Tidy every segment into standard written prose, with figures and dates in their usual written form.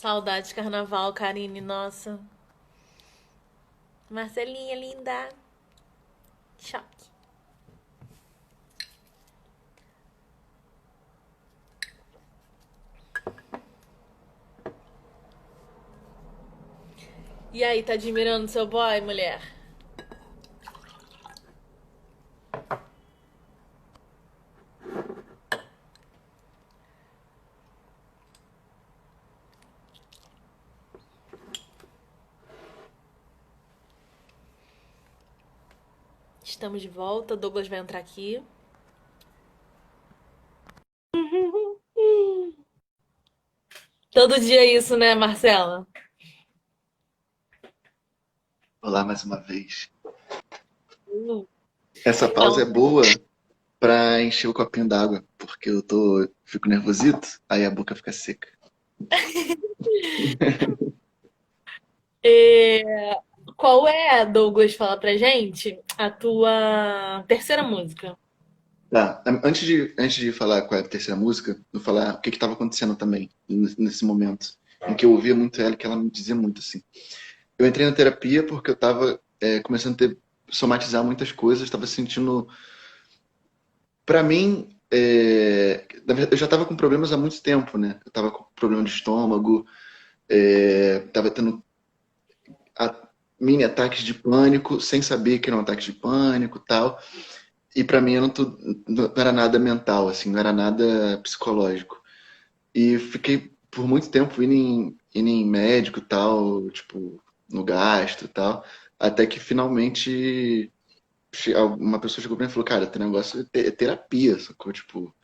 Saudade de carnaval, Karine, nossa. Marcelinha linda. Choque. E aí, tá admirando seu boy, mulher? Estamos de volta, Douglas vai entrar aqui. Todo dia é isso, né, Marcela? Olá mais uma vez. Uh, Essa pausa é Então, boa pra encher o copinho d'água, porque fico nervosito, aí a boca fica seca. qual é, Douglas, fala pra gente, a tua terceira música? Tá, antes de falar qual é a terceira música, vou falar o que estava acontecendo também nesse momento, em que eu ouvia muito ela, que ela me dizia muito assim. Eu entrei na terapia porque eu estava começando a somatizar muitas coisas, estava sentindo, pra mim, na verdade, eu já estava com problemas há muito tempo, né? Eu estava com problema de estômago, estava tendo mini ataques de pânico, sem saber que era um ataque de pânico e tal. E pra mim não era nada mental, assim, não era nada psicológico. E fiquei por muito tempo indo em médico e tal, tipo, no gasto e tal, até que finalmente uma pessoa chegou pra mim e falou, cara, teu negócio é terapia, sacou? Tipo,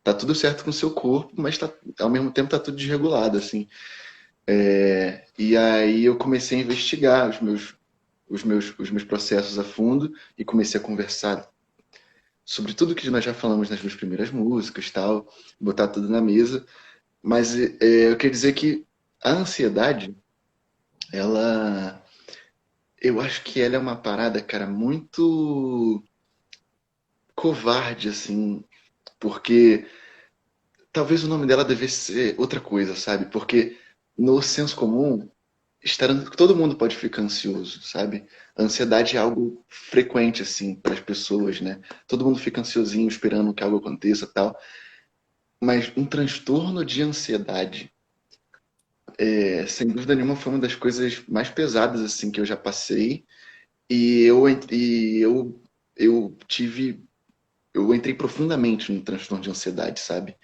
tá tudo certo com o seu corpo, mas ao mesmo tempo tá tudo desregulado, assim. E aí eu comecei a investigar os meus processos a fundo e comecei a conversar sobre tudo que nós já falamos nas duas primeiras músicas, tal, botar tudo na mesa. Mas eu queria dizer que a ansiedade, ela, eu acho que ela é uma parada, cara, muito covarde, assim, porque talvez o nome dela devesse ser outra coisa, sabe? Porque no senso comum todo mundo pode ficar ansioso, sabe? A ansiedade é algo frequente assim para as pessoas, né? Todo mundo fica ansiosinho esperando que algo aconteça, tal. Mas um transtorno de ansiedade, sem dúvida nenhuma, foi uma das coisas mais pesadas assim que eu já passei. E eu entrei profundamente no transtorno de ansiedade, sabe?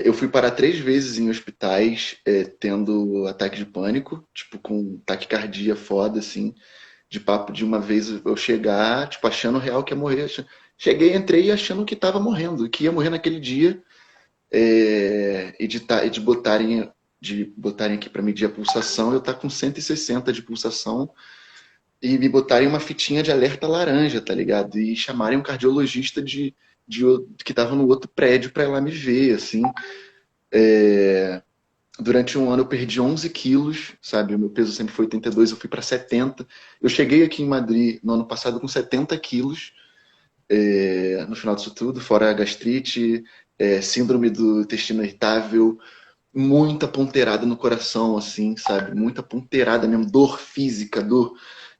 Eu fui parar 3 vezes em hospitais, tendo ataque de pânico, tipo com taquicardia foda, assim. De papo de uma vez eu chegar, tipo, achando real que ia morrer. Cheguei, entrei achando que tava morrendo, que ia morrer naquele dia, e de botarem aqui para medir a pulsação, eu tá com 160 de pulsação e me botarem uma fitinha de alerta laranja, tá ligado? E chamarem um cardiologista que tava no outro prédio para ir lá me ver, assim. Durante um ano eu perdi 11 quilos, sabe? O meu peso sempre foi 82, eu fui para 70. Eu cheguei aqui em Madrid no ano passado com 70 quilos, no final disso tudo, fora a gastrite, síndrome do intestino irritável, muita ponteirada no coração, assim, sabe? Muita ponteirada mesmo, dor física, dor,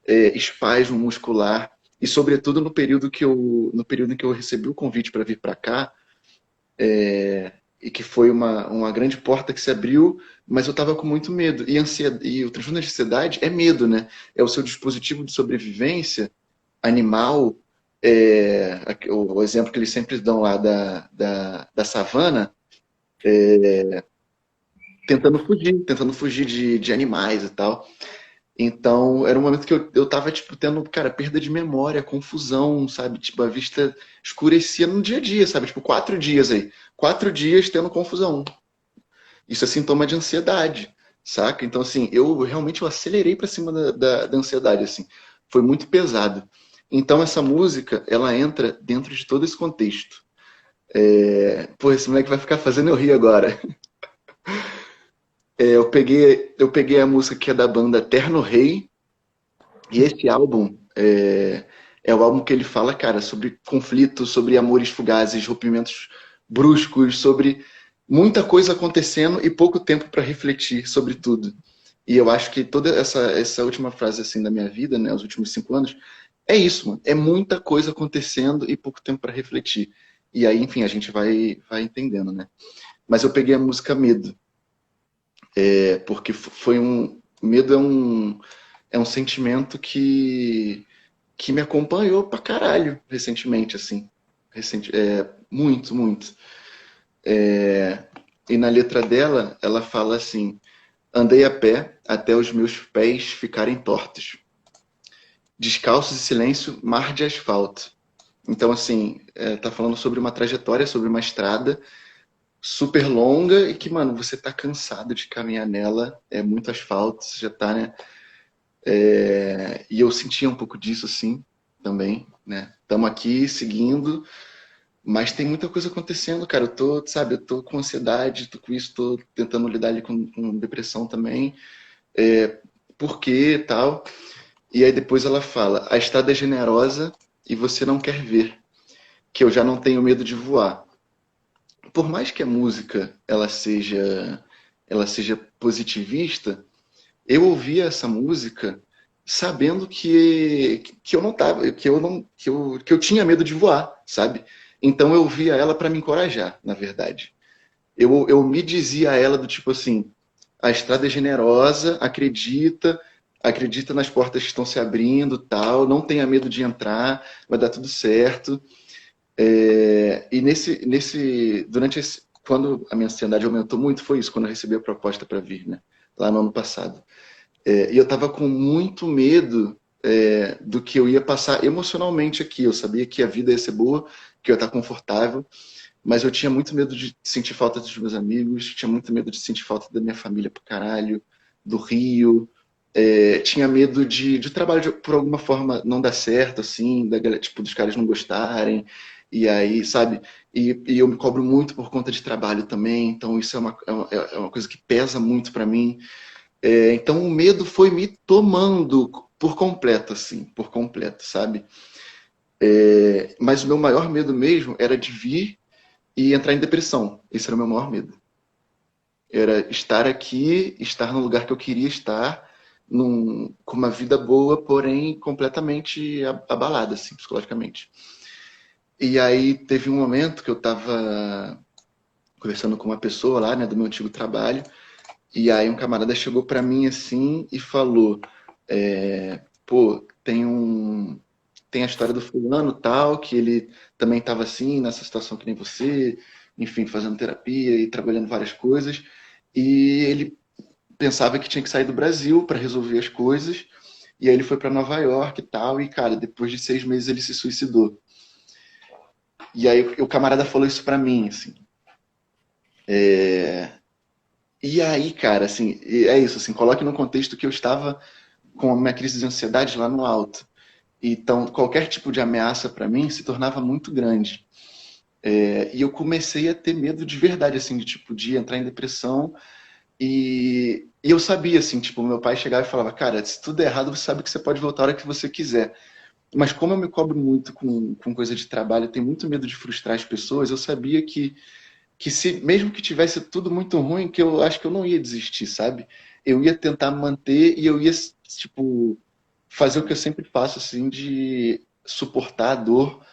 espasmo muscular. E sobretudo no período em que eu recebi o convite para vir para cá, e que foi uma grande porta que se abriu, mas eu estava com muito medo. E o transtorno de ansiedade é medo, né? É o seu dispositivo de sobrevivência animal, o exemplo que eles sempre dão lá da savana, tentando fugir de animais e tal. Então, era um momento que eu tava, tipo, tendo, cara, perda de memória, confusão, sabe? Tipo, a vista escurecia no dia a dia, sabe? Tipo, 4 dias aí. 4 dias tendo confusão. Isso é sintoma de ansiedade, saca? Então, assim, eu acelerei pra cima da ansiedade, assim. Foi muito pesado. Então, essa música, ela entra dentro de todo esse contexto. Pô, esse moleque vai ficar fazendo eu rir agora. Eu peguei a música que é da banda Terno Rei, e esse álbum é o álbum que ele fala, cara, sobre conflitos, sobre amores fugazes, rompimentos bruscos, sobre. muita coisa acontecendo e pouco tempo para refletir sobre tudo. E eu acho que toda essa última frase assim da minha vida, né, os últimos 5 anos, é isso, mano. É muita coisa acontecendo e pouco tempo para refletir. E aí, enfim, a gente vai entendendo, né? Mas eu peguei a música Medo, porque foi um medo é um sentimento que me acompanhou pra caralho recentemente, assim. Muito, muito. E na letra dela, ela fala assim: andei a pé até os meus pés ficarem tortos. Descalços e silêncio, mar de asfalto. Então, assim, tá falando sobre uma trajetória, sobre uma estrada super longa e que, mano, você tá cansado de caminhar nela, é muito asfalto, você já tá, né? E eu sentia um pouco disso, assim, também, né? Estamos aqui seguindo, mas tem muita coisa acontecendo, cara. Eu tô, sabe, eu tô com ansiedade, tô com isso, tô tentando lidar ali com depressão também, por quê e tal. E aí depois ela fala: a estrada é generosa e você não quer ver, que eu já não tenho medo de voar. Por mais que a música ela seja positivista, eu ouvia essa música sabendo que eu não tava, que eu tinha medo de voar, sabe? Então eu ouvia ela para me encorajar, na verdade. Eu me dizia a ela do tipo assim: a estrada é generosa, acredita nas portas que estão se abrindo, tal, não tenha medo de entrar, vai dar tudo certo. E durante quando a minha ansiedade aumentou muito, foi isso, quando eu recebi a proposta para vir, né? Lá no ano passado. E eu estava com muito medo do que eu ia passar emocionalmente aqui. Eu sabia que a vida ia ser boa, que eu ia estar confortável, mas eu tinha muito medo de sentir falta dos meus amigos, tinha muito medo de sentir falta da minha família pro caralho, do Rio. Tinha medo de trabalho por alguma forma não dar certo, assim, tipo, dos caras não gostarem. E aí, sabe? E eu me cobro muito por conta de trabalho também, então isso é uma coisa que pesa muito para mim. Então o medo foi me tomando por completo, assim, por completo, sabe? Mas o meu maior medo mesmo era de vir e entrar em depressão. Esse era o meu maior medo. Era estar aqui, estar no lugar que eu queria estar, com uma vida boa, porém completamente abalada, assim, psicologicamente. E aí teve um momento que eu estava conversando com uma pessoa lá, né, do meu antigo trabalho, e aí um camarada chegou para mim assim e falou: pô, tem a história do fulano tal, que ele também estava assim, nessa situação que nem você, enfim, fazendo terapia e trabalhando várias coisas, e ele pensava que tinha que sair do Brasil para resolver as coisas, e aí ele foi para Nova York e tal, e cara, depois de 6 meses ele se suicidou. E aí o camarada falou isso para mim, assim. E aí, cara, assim, é isso, assim, coloque no contexto que eu estava com a minha crise de ansiedade lá no alto. Então, qualquer tipo de ameaça para mim se tornava muito grande. E eu comecei a ter medo de verdade, assim, de tipo, de entrar em depressão. E eu sabia, assim, tipo, meu pai chegava e falava: cara, se tudo é errado, você sabe que você pode voltar a hora que você quiser. Mas como eu me cobro muito com coisa de trabalho, eu tenho muito medo de frustrar as pessoas, eu sabia que se mesmo que tivesse tudo muito ruim, que eu acho que eu não ia desistir, sabe? Eu ia tentar manter e eu ia, tipo, fazer o que eu sempre faço, assim, de suportar a dor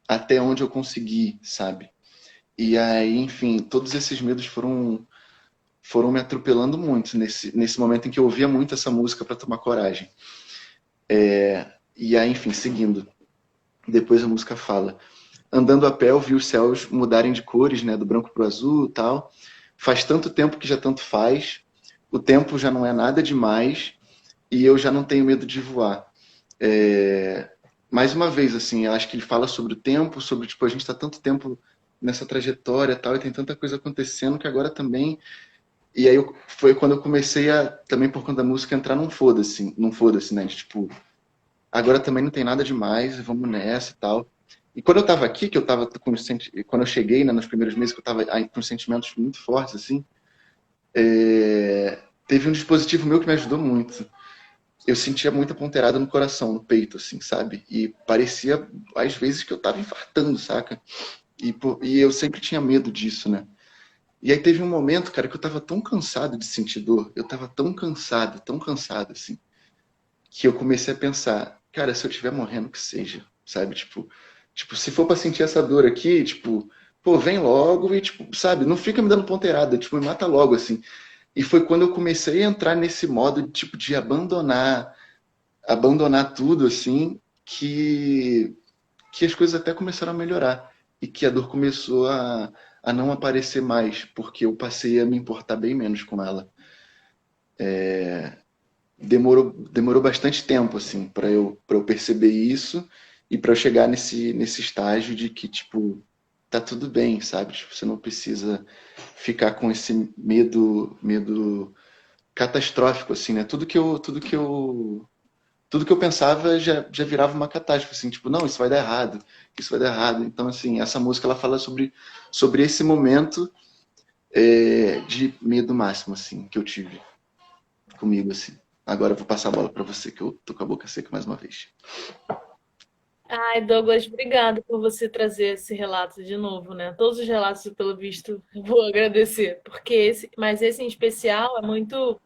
até onde eu conseguir, sabe? E aí, enfim, todos esses medos foram me atropelando muito nesse momento em que eu ouvia muito essa música para tomar coragem. E aí, enfim, seguindo. Depois a música fala: andando a pé, eu vi os céus mudarem de cores, né, do branco pro azul e tal. Faz tanto tempo que já tanto faz. O tempo já não é nada demais e eu já não tenho medo de voar. Mais uma vez, assim, eu acho que ele fala sobre o tempo, sobre, tipo, a gente está tanto tempo nessa trajetória e tal, e tem tanta coisa acontecendo que agora também. E aí foi quando eu comecei a, também por conta da música, entrar num foda-se, né? De, tipo, agora também não tem nada demais, vamos nessa e tal. E quando eu tava aqui, que eu tava quando eu cheguei, né, nos primeiros meses, que eu tava aí, com sentimentos muito fortes, assim, teve um dispositivo meu que me ajudou muito. Eu sentia muita ponteirada no coração, no peito, assim, sabe? E parecia, às vezes, que eu tava infartando, saca? E eu sempre tinha medo disso, né? E aí teve um momento, cara, que eu tava tão cansado de sentir dor, eu tava tão cansado, assim, que eu comecei a pensar, cara, se eu estiver morrendo, que seja, sabe? Tipo, se for pra sentir essa dor aqui, tipo, pô, vem logo e, tipo, sabe, não fica me dando ponteirada, tipo, me mata logo, assim. E foi quando eu comecei a entrar nesse modo, tipo, de abandonar tudo, assim, que as coisas até começaram a melhorar. E que a dor começou a não aparecer mais, porque eu passei a me importar bem menos com ela. Demorou bastante tempo, assim, para eu perceber isso e para eu chegar nesse estágio de que, tipo, tá tudo bem, sabe? Tipo, você não precisa ficar com esse medo catastrófico, assim, né? Tudo que eu pensava já virava uma catástrofe, assim, tipo, não, isso vai dar errado, isso vai dar errado. Então, assim, essa música ela fala sobre esse momento de medo máximo, assim, que eu tive comigo, assim. Agora eu vou passar a bola para você, que eu tô com a boca seca mais uma vez. Ai, Douglas, obrigada por você trazer esse relato de novo, né? Todos os relatos, pelo visto, eu vou agradecer, porque mas esse em especial é muito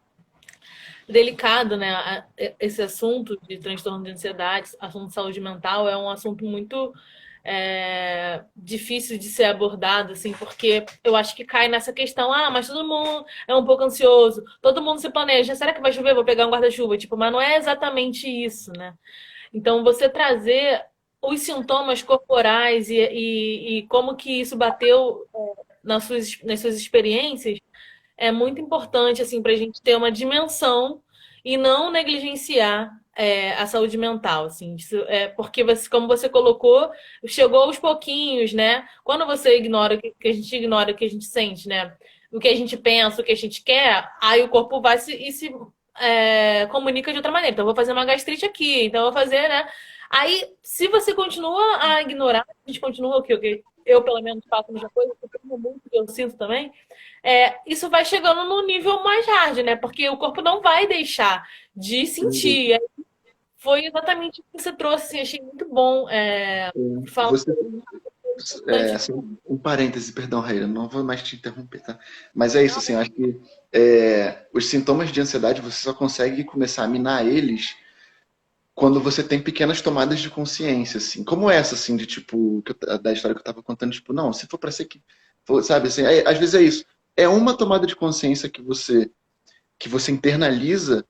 delicado, né? Esse assunto de transtorno de ansiedade, assunto de saúde mental, é um assunto muito difícil de ser abordado, assim, porque eu acho que cai nessa questão, mas todo mundo é um pouco ansioso, todo mundo se planeja, será que vai chover? Vou pegar um guarda-chuva, tipo, mas não é exatamente isso, né? Então, você trazer os sintomas corporais e como que isso bateu nas suas experiências é muito importante assim para a gente ter uma dimensão e não negligenciar a saúde mental, assim, porque você, como você colocou, chegou aos pouquinhos, né? Quando você ignora que a gente ignora o que a gente sente, né? O que a gente pensa, o que a gente quer, aí o corpo vai se comunica de outra maneira. Então, eu vou fazer uma gastrite aqui, então eu vou fazer, né? Aí, se você continua a ignorar, a gente continua o que eu, pelo menos, faço a mesma coisa, porque eu muito que eu sinto também, isso vai chegando no nível mais hard, né? Porque o corpo não vai deixar de sentir. Foi exatamente o que você trouxe, assim, achei muito bom falar Você, bastante. assim, um parêntese, perdão, Raíra, não vou mais te interromper, tá? Mas é isso, assim, eu acho que os sintomas de ansiedade você só consegue começar a minar eles quando você tem pequenas tomadas de consciência, assim, como essa, assim, de tipo, da história que eu tava contando, tipo, não, se for pra ser que, sabe, assim, às vezes é isso, é uma tomada de consciência que você internaliza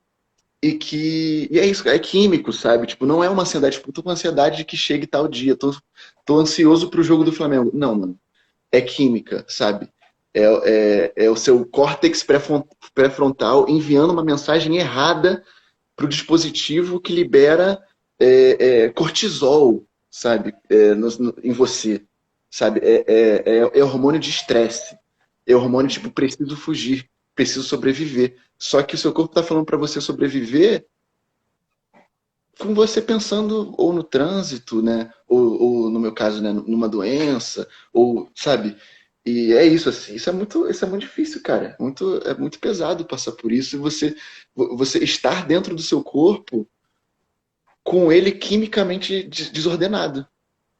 e é isso, é químico, sabe, tipo, não é uma ansiedade, tipo, tô com ansiedade de que chegue tal dia, tô ansioso pro jogo do Flamengo, não, mano, é química, sabe, é o seu córtex pré-frontal enviando uma mensagem errada para o dispositivo que libera cortisol, sabe, em você, sabe, é hormônio de estresse, é hormônio tipo preciso fugir, preciso sobreviver. Só que o seu corpo está falando para você sobreviver com você pensando ou no trânsito, né, ou no meu caso, né, numa doença, ou sabe. E é isso assim, isso é muito difícil, cara. É muito pesado passar por isso e você estar dentro do seu corpo com ele quimicamente desordenado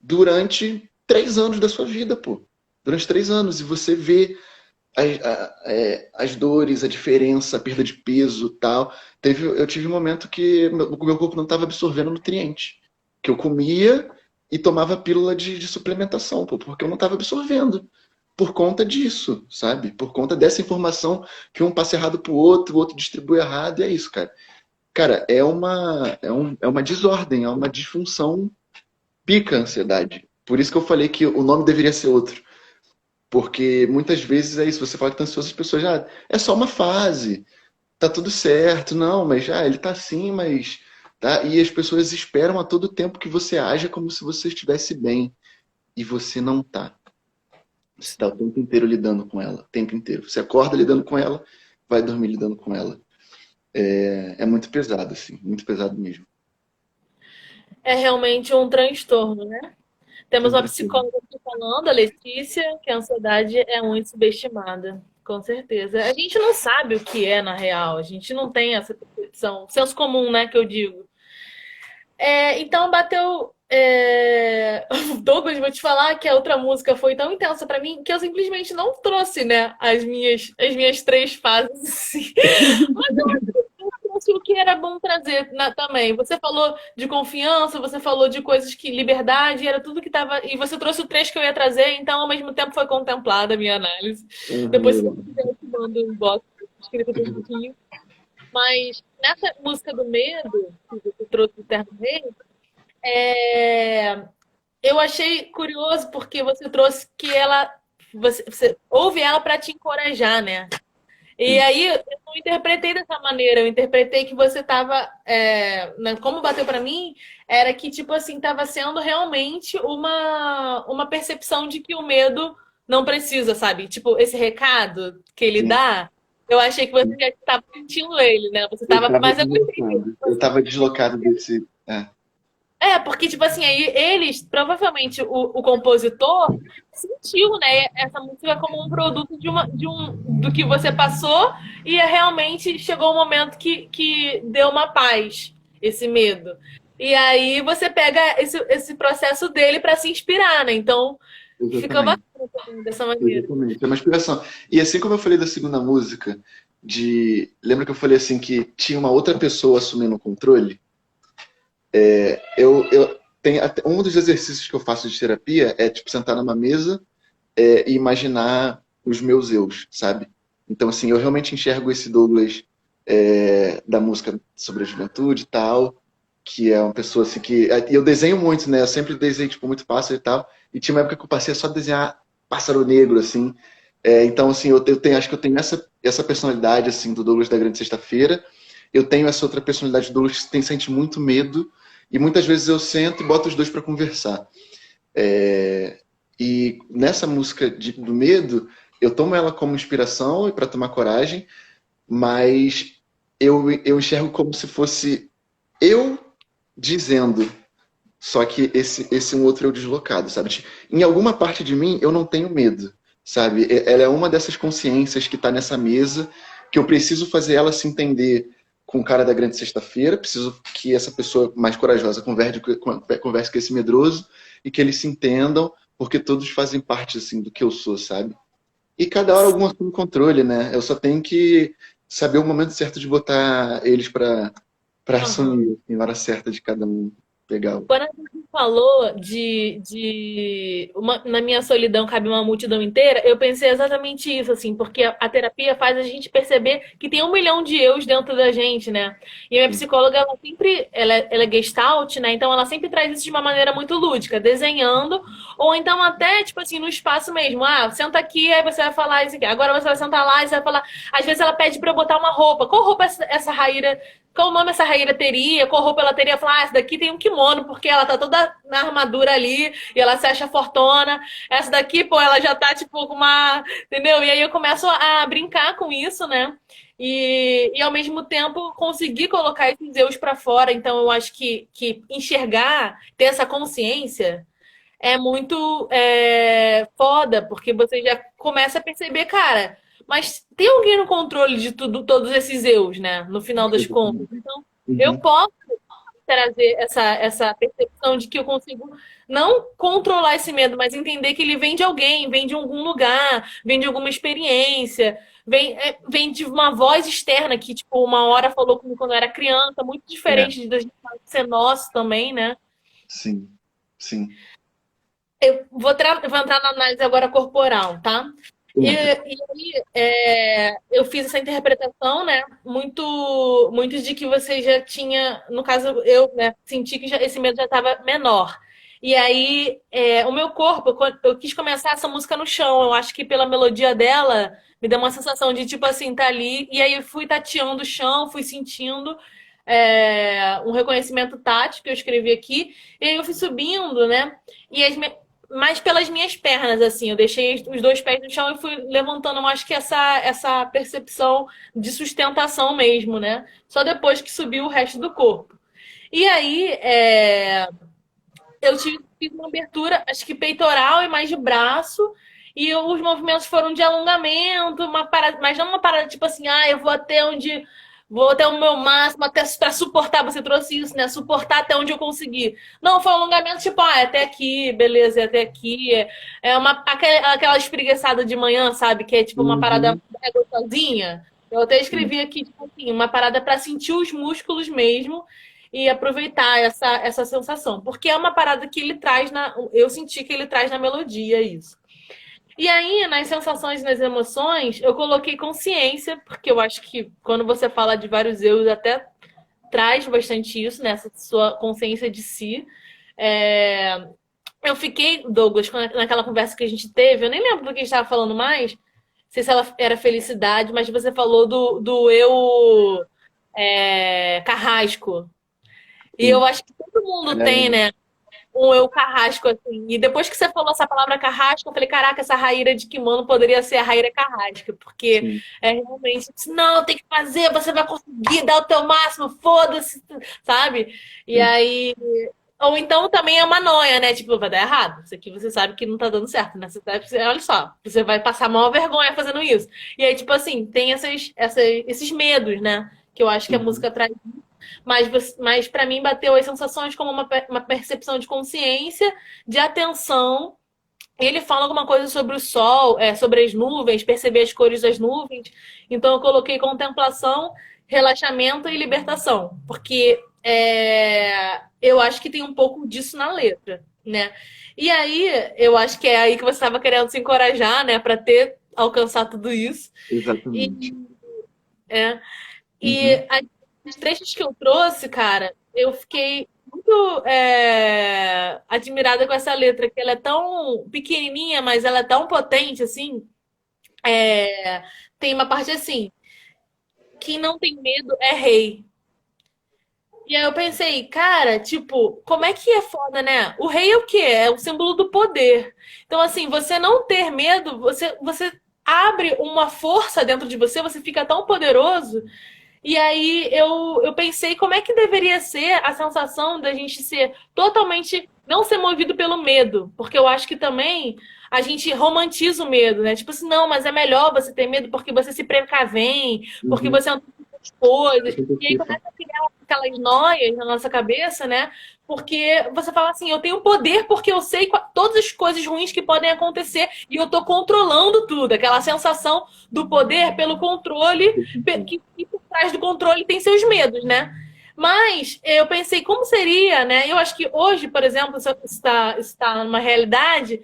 durante 3 anos da sua vida, pô. Durante 3 anos. E você vê as dores, a diferença, a perda de peso tal. Eu tive um momento que o meu corpo não estava absorvendo nutriente. Que eu comia e tomava pílula de suplementação, pô, porque eu não estava absorvendo. Por conta disso, sabe? Por conta dessa informação que um passa errado pro outro, o outro distribui errado, e é isso, cara. Cara, é uma desordem, é uma disfunção pica a ansiedade. Por isso que eu falei que o nome deveria ser outro. Porque muitas vezes é isso, você fala que tá ansioso, as pessoas já, é só uma fase, tá tudo certo, não, mas já, ele tá assim, mas. Tá? E as pessoas esperam a todo tempo que você haja como se você estivesse bem. E você não tá. Você está o tempo inteiro lidando com ela, o tempo inteiro. Você acorda lidando com ela, vai dormir lidando com ela. É muito pesado, assim, muito pesado mesmo. É realmente um transtorno, né? Temos Um uma transtorno. psicóloga aqui falando, a Letícia, que a ansiedade é muito subestimada. Com certeza. A gente não sabe o que é na real, a gente não tem essa percepção. Senso comum, né, que eu digo. Então bateu. Douglas, vou te falar que a outra música foi tão intensa pra mim que eu simplesmente não trouxe, né, as minhas três fases, assim. Mas eu trouxe o que era bom trazer também. Você falou de confiança, você falou de coisas que liberdade, era tudo que tava. E você trouxe o trecho que eu ia trazer, então ao mesmo tempo foi contemplada a minha análise. Depois, se você Uhum. quiser, eu te mando um box escrito por um pouquinho. Mas nessa música do medo, que você trouxe do Terno Rei, é, eu achei curioso porque você trouxe que ela. Você ouve ela para te encorajar, né? E Sim, aí eu não interpretei dessa maneira, eu interpretei que você estava. Como bateu para mim, era que, tipo assim, estava sendo realmente uma percepção de que o medo não precisa, sabe? Tipo, esse recado que ele sim. dá, eu achei que você já estava sentindo ele, né? Você Eu estava. estava Mas eu gostei disso. deslocado. Eu estava deslocado desse. É, Porque, tipo assim, aí eles, provavelmente, o compositor sentiu, né, essa música como um produto do que você passou e realmente chegou o um momento que deu uma paz, esse medo. E aí você pega esse processo dele para se inspirar, né? Então, fica exatamente. bacana também dessa maneira. Exatamente. É uma inspiração. E assim como eu falei da segunda música, lembra que eu falei assim que tinha uma outra pessoa assumindo o controle? Eu tenho um dos exercícios que eu faço de terapia é tipo sentar numa mesa e imaginar os meus eus, sabe? Então assim, eu realmente enxergo esse Douglas da música sobre a juventude e tal, que é uma pessoa assim que e eu desenho muito, né? Eu sempre desenho tipo muito pássaro e tal. E tinha uma época que eu passei a só desenhar pássaro negro assim. Então assim, acho que eu tenho essa personalidade assim do Douglas da Grande Sexta-feira. Eu tenho essa outra personalidade do Douglas que sente muito medo e muitas vezes eu sento e boto os dois para conversar. E nessa música do medo, eu tomo ela como inspiração e para tomar coragem, mas eu enxergo como se fosse eu dizendo, só que esse um outro eu deslocado, sabe? Em alguma parte de mim eu não tenho medo, sabe? Ela é uma dessas consciências que está nessa mesa, que eu preciso fazer ela se entender com o cara da Grande Sexta-feira, preciso que essa pessoa mais corajosa converse com esse medroso e que eles se entendam, porque todos fazem parte assim do que eu sou, sabe? E cada hora algum assume controle, né? Eu só tenho que saber o momento certo de botar eles para Aham. assumir, em hora certa de cada um pegar. Quando a gente falou na minha solidão cabe uma multidão inteira, eu pensei exatamente isso, assim, porque a terapia faz a gente perceber que tem 1 milhão de eus dentro da gente, né? E a minha psicóloga, ela é gestalt, né? Então ela sempre traz isso de uma maneira muito lúdica, desenhando, ou então até, tipo assim, no espaço mesmo. Ah, senta aqui, aí você vai falar isso aqui. Agora você vai sentar lá e você vai falar. Às vezes ela pede pra eu botar uma roupa. Qual roupa essa Raíra qual nome essa rainha teria, qual roupa ela teria, falar, essa daqui tem um kimono, porque ela tá toda na armadura ali, e ela se acha fortona, essa daqui, pô, ela já tá, tipo, com uma, entendeu? E aí eu começo a brincar com isso, né? E ao mesmo tempo conseguir colocar esses eus para fora, então eu acho que enxergar, ter essa consciência é muito foda, porque você já começa a perceber, cara, mas tem alguém no controle de tudo, todos esses eus, né? No final das contas. Então, eu Uhum. posso trazer essa percepção de que eu consigo não controlar esse medo, mas entender que ele vem de alguém, vem de algum lugar, vem de alguma experiência, vem de uma voz externa que, tipo, uma hora falou comigo quando eu era criança, muito É, diferente da gente ser nosso também, né? sim, sim. Eu vou entrar na análise agora corporal, tá? Entra. E aí, eu fiz essa interpretação, né? Muito de que você já tinha, no caso, eu, né, senti que esse medo já estava menor. E aí, o meu corpo, eu quis começar essa música no chão. Eu acho que pela melodia dela, me deu uma sensação de tipo assim, tá ali. E aí, eu fui tateando o chão, fui sentindo um reconhecimento tátil que eu escrevi aqui. E aí, eu fui subindo, né? E mais pelas minhas pernas, assim. Eu deixei os dois pés no chão e fui levantando, eu acho que essa percepção de sustentação mesmo, né? Só depois que subiu o resto do corpo. E aí, fiz uma abertura, acho que peitoral e mais de braço. E os movimentos foram de alongamento, uma parada, mas não uma parada tipo assim, eu vou até onde vou até o meu máximo, até para suportar. Você trouxe isso, né? Suportar até onde eu conseguir. Não, foi um alongamento tipo, é até aqui, beleza, é até aqui. É aquela espreguiçada de manhã, sabe? Que é tipo uma parada Uhum. gostosinha. Eu até Sim, escrevi aqui, tipo assim, uma parada para sentir os músculos mesmo e aproveitar essa sensação. Porque é uma parada que ele traz na. Eu senti que ele traz na melodia isso. E aí, nas sensações e nas emoções, eu coloquei consciência, porque eu acho que quando você fala de vários eus, até traz bastante isso, nessa sua consciência de si. É, eu fiquei, Douglas, naquela conversa que a gente teve, eu nem lembro do que a gente estava falando mais, não sei se ela era felicidade, mas você falou do eu carrasco. E eu sim. acho que todo mundo tem, É, né? Um eu carrasco, assim. E depois que você falou essa palavra carrasco, eu falei, caraca, essa Raíra de kimono poderia ser a Raíra carrasca, porque sim. é realmente, não, tem que fazer, você vai conseguir dar o teu máximo, foda-se, sabe? E Sim. aí. Ou então também é uma noia, né? Tipo, vai dar errado. Isso aqui você sabe que não tá dando certo, né? Olha só, você vai passar maior vergonha fazendo isso. E aí, tipo assim, tem esses medos, né? Que eu acho que a Uhum. música traz, mas para mim bateu as sensações como uma percepção de consciência, de atenção. Ele fala alguma coisa sobre o sol, sobre as nuvens, perceber as cores das nuvens. Então eu coloquei contemplação, relaxamento e libertação, porque eu acho que tem um pouco disso na letra, né? E aí eu acho que é aí que você estava querendo se encorajar, né, para ter alcançar tudo isso. E, Exatamente. é, Uhum. os trechos que eu trouxe, cara, eu fiquei muito admirada com essa letra, que ela é tão pequenininha, mas ela é tão potente, assim. Tem uma parte assim, quem não tem medo é rei. E aí eu pensei, cara, tipo, como é que é foda, né? O rei é o quê? É o símbolo do poder. Então, assim, você não ter medo, você abre uma força dentro de você, você fica tão poderoso. E aí eu pensei como é que deveria ser a sensação da gente ser totalmente, não ser movido pelo medo, porque eu acho que também a gente romantiza o medo, né? Tipo assim, não, mas é melhor você ter medo porque você se precavém, porque Uhum. você antecipa as coisas. E aí Antecipa. começa a criar aquelas noias na nossa cabeça, né? Porque você fala assim, eu tenho poder porque eu sei todas as coisas ruins que podem acontecer e eu tô controlando tudo. Aquela sensação do poder pelo controle que por trás do controle tem seus medos, né? Mas eu pensei, como seria, né? Eu acho que hoje, por exemplo, está numa realidade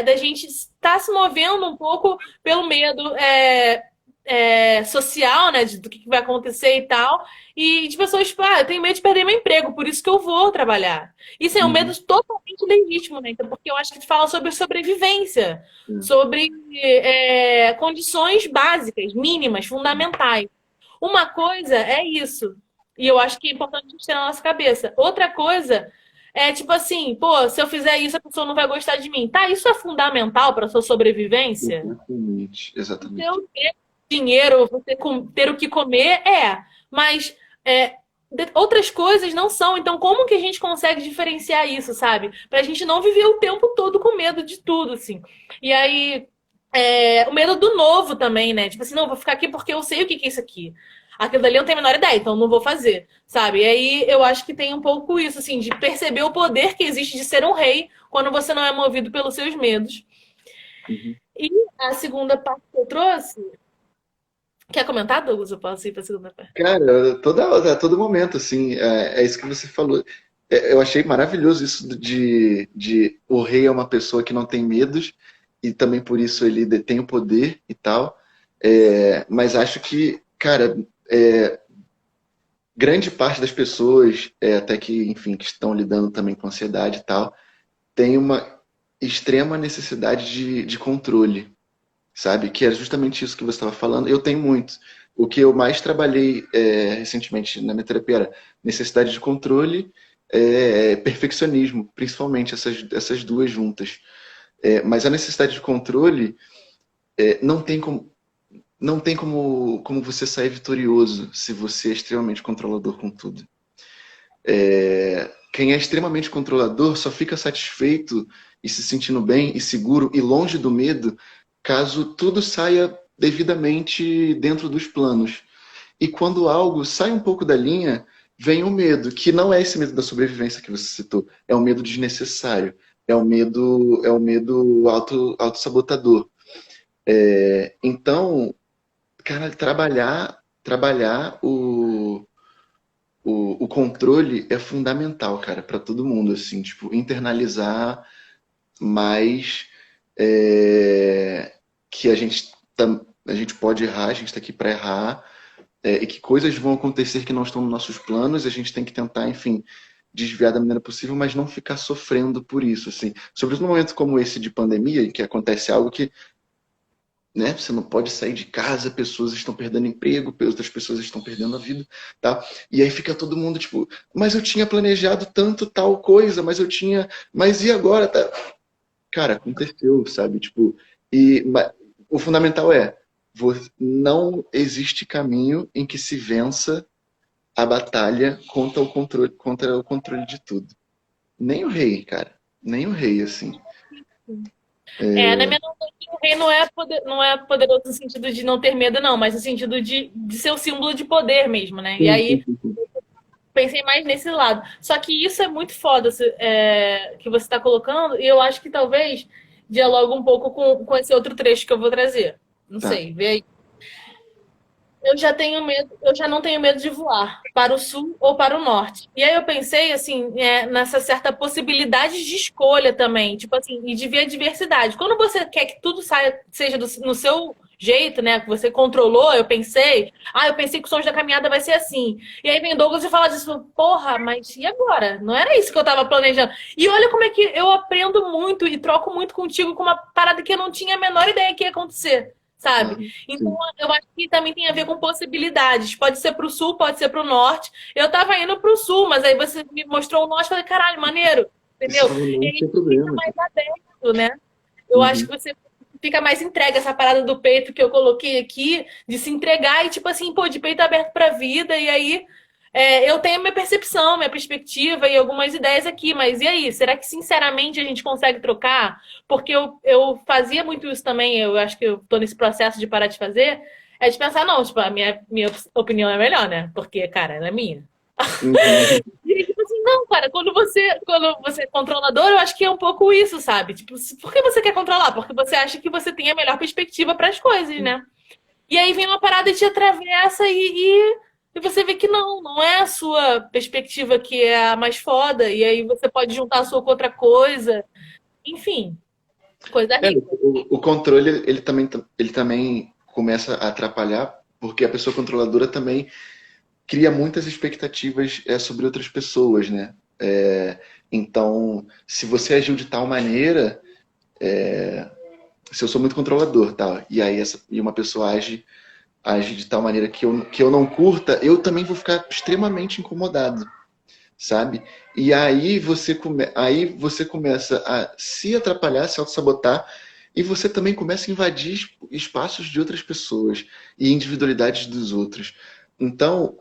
da gente estar se movendo um pouco pelo medo social, né? Do que vai acontecer e tal. E de pessoas, tipo, eu tenho medo de perder meu emprego, por isso que eu vou trabalhar. Isso é um medo Uhum. totalmente legítimo, né? Então, porque eu acho que fala sobre sobrevivência, É. sobre condições básicas, mínimas, fundamentais. Uma coisa é isso. E eu acho que é importante a gente ter na nossa cabeça. Outra coisa é tipo assim, pô, se eu fizer isso, a pessoa não vai gostar de mim. Tá, isso é fundamental para sua sobrevivência? Exatamente. Exatamente. Eu ter dinheiro, você ter o que comer, mas é, outras coisas não são. Então, como que a gente consegue diferenciar isso, sabe? Pra gente não viver o tempo todo com medo de tudo, assim. E aí, o medo do novo também, né? Tipo assim, não, vou ficar aqui porque eu sei o que que é isso aqui. Aquilo dali eu não tenho a menor ideia, então não vou fazer, sabe? E aí eu acho que tem um pouco isso, assim, de perceber o poder que existe de ser um rei quando você não é movido pelos seus medos. Uhum. E a segunda parte que eu trouxe. Quer comentar, Douglas? Eu posso ir para a segunda parte. Cara, a todo momento, assim, é isso que você falou. Eu achei maravilhoso isso de o rei é uma pessoa que não tem medos e também por isso ele detém o poder e tal. Mas acho que, cara, é, grande parte das pessoas, até que, enfim, que estão lidando também com ansiedade e tal, tem uma extrema necessidade de controle, sabe? Que é justamente isso que você estava falando. Eu tenho muito. O que eu mais trabalhei recentemente na minha terapia era necessidade de controle, perfeccionismo, principalmente essas duas juntas. Mas a necessidade de controle não tem como você sair vitorioso se você é extremamente controlador com tudo. Quem é extremamente controlador só fica satisfeito e se sentindo bem e seguro e longe do medo caso tudo saia devidamente dentro dos planos. E quando algo sai um pouco da linha, vem o medo, que não é esse medo da sobrevivência que você citou, é um medo desnecessário, é o medo autossabotador. Então, cara, trabalhar o controle é fundamental, cara, para todo mundo, assim, tipo, internalizar mais que a gente pode errar, a gente está aqui para errar, e que coisas vão acontecer que não estão nos nossos planos, e a gente tem que tentar, enfim, desviar da maneira possível, mas não ficar sofrendo por isso, assim. Sobretudo num momento como esse de pandemia, em que acontece algo que, né, você não pode sair de casa, pessoas estão perdendo emprego, outras pessoas estão perdendo a vida, tá? E aí fica todo mundo tipo, mas eu tinha planejado tanto tal coisa, mas e agora, tá? Cara, aconteceu, sabe? Tipo, o fundamental é, não existe caminho em que se vença a batalha contra o controle de tudo. Nem o rei, cara. Nem o rei, assim. Na minha noção, o rei não é poderoso no sentido de não ter medo, não, mas no sentido de ser o símbolo de poder mesmo, né? E Sim, sim, aí sim, sim. pensei mais nesse lado. Só que isso é muito foda que você está colocando, e eu acho que talvez dialoga um pouco com esse outro trecho que eu vou trazer. Não Tá. sei, vê aí. Eu já tenho medo, eu já não tenho medo de voar para o sul ou para o norte. E aí eu pensei assim, nessa certa possibilidade de escolha também, tipo assim, e de ver a diversidade. Quando você quer que tudo seja no seu jeito, né, que você controlou, eu pensei que o Sons da Caminhada vai ser assim. E aí vem Douglas e fala disso, porra, mas e agora? Não era isso que eu tava planejando. E olha como é que eu aprendo muito e troco muito contigo com uma parada que eu não tinha a menor ideia que ia acontecer. Sabe? Aham, Então, sim. eu acho que também tem a ver com possibilidades. Pode ser para o sul, pode ser para o norte. Eu tava indo para o sul, mas aí você me mostrou o norte e falei, caralho, maneiro, E você entendeu? falou, E não, aí sem fica problema. mais aberto, né? Eu acho Uhum. que você fica mais entregue essa parada do peito que eu coloquei aqui, de se entregar e tipo assim, pô, de peito aberto para a vida. E aí eu tenho minha percepção, minha perspectiva e algumas ideias aqui, mas e aí? Será que sinceramente a gente consegue trocar? Porque eu fazia muito isso também, eu acho que eu tô nesse processo de parar de fazer, é de pensar, não, tipo, minha opinião é melhor, né? Porque, cara, ela é minha. Uhum. E aí, tipo assim, não, cara, quando você é controlador, eu acho que é um pouco isso, sabe? Tipo, por que você quer controlar? Porque você acha que você tem a melhor perspectiva para as coisas, né? E aí vem uma parada e te atravessa e você vê que não é a sua perspectiva que é a mais foda. E aí você pode juntar a sua com outra coisa. Enfim, coisa rica. O controle, ele também começa a atrapalhar, porque a pessoa controladora também cria muitas expectativas sobre outras pessoas, né? Então, se você agiu de tal maneira, se eu sou muito controlador, tal, e aí e uma pessoa age de tal maneira que eu não curta, eu também vou ficar extremamente incomodado, sabe? E aí você começa a se atrapalhar, se auto-sabotar, e você também começa a invadir espaços de outras pessoas e individualidades dos outros. Então,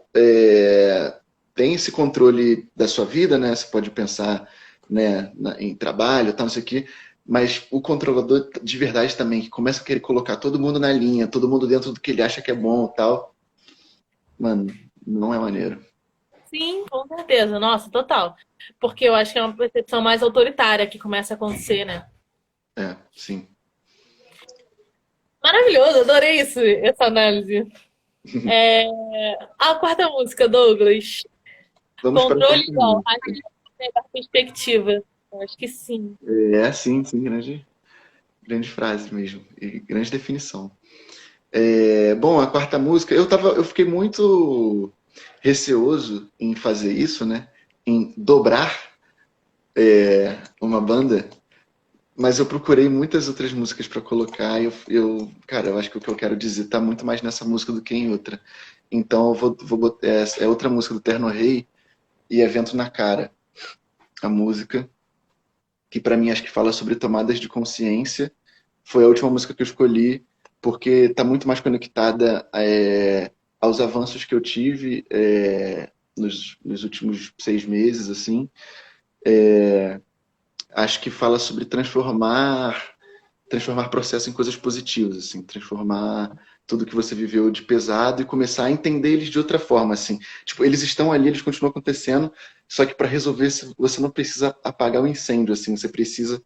tem esse controle da sua vida, né? Você pode pensar, né, em trabalho, tal, não sei o quê, mas o controlador de verdade também, que começa a querer colocar todo mundo na linha, todo mundo dentro do que ele acha que é bom, tal, mano, não é maneiro. Sim, com certeza. Nossa, total. Porque eu acho que é uma percepção mais autoritária que começa a acontecer, né? Sim. Maravilhoso, adorei isso, essa análise. É, a quarta música, Douglas. Vamos para a Controle quarta igual. música. Agir da perspectiva. Eu acho que sim. Sim, sim, grande frase mesmo, e grande definição. Bom, a quarta música, eu fiquei muito receoso em fazer isso, né? Em dobrar uma banda, mas eu procurei muitas outras músicas para colocar e cara, eu acho que o que eu quero dizer tá muito mais nessa música do que em outra. Então eu vou botar, é outra música do Terno Rei e é Vento na Cara, a música que para mim acho que fala sobre tomadas de consciência. Foi a última música que eu escolhi porque está muito mais conectada aos avanços que eu tive nos últimos 6 meses, assim. Acho que fala sobre transformar. transformar processo em coisas positivas, assim, transformar tudo que você viveu de pesado e começar a entender eles de outra forma, assim. Tipo, eles estão ali, eles continuam acontecendo, só que para resolver isso, você não precisa apagar o incêndio, assim, você precisa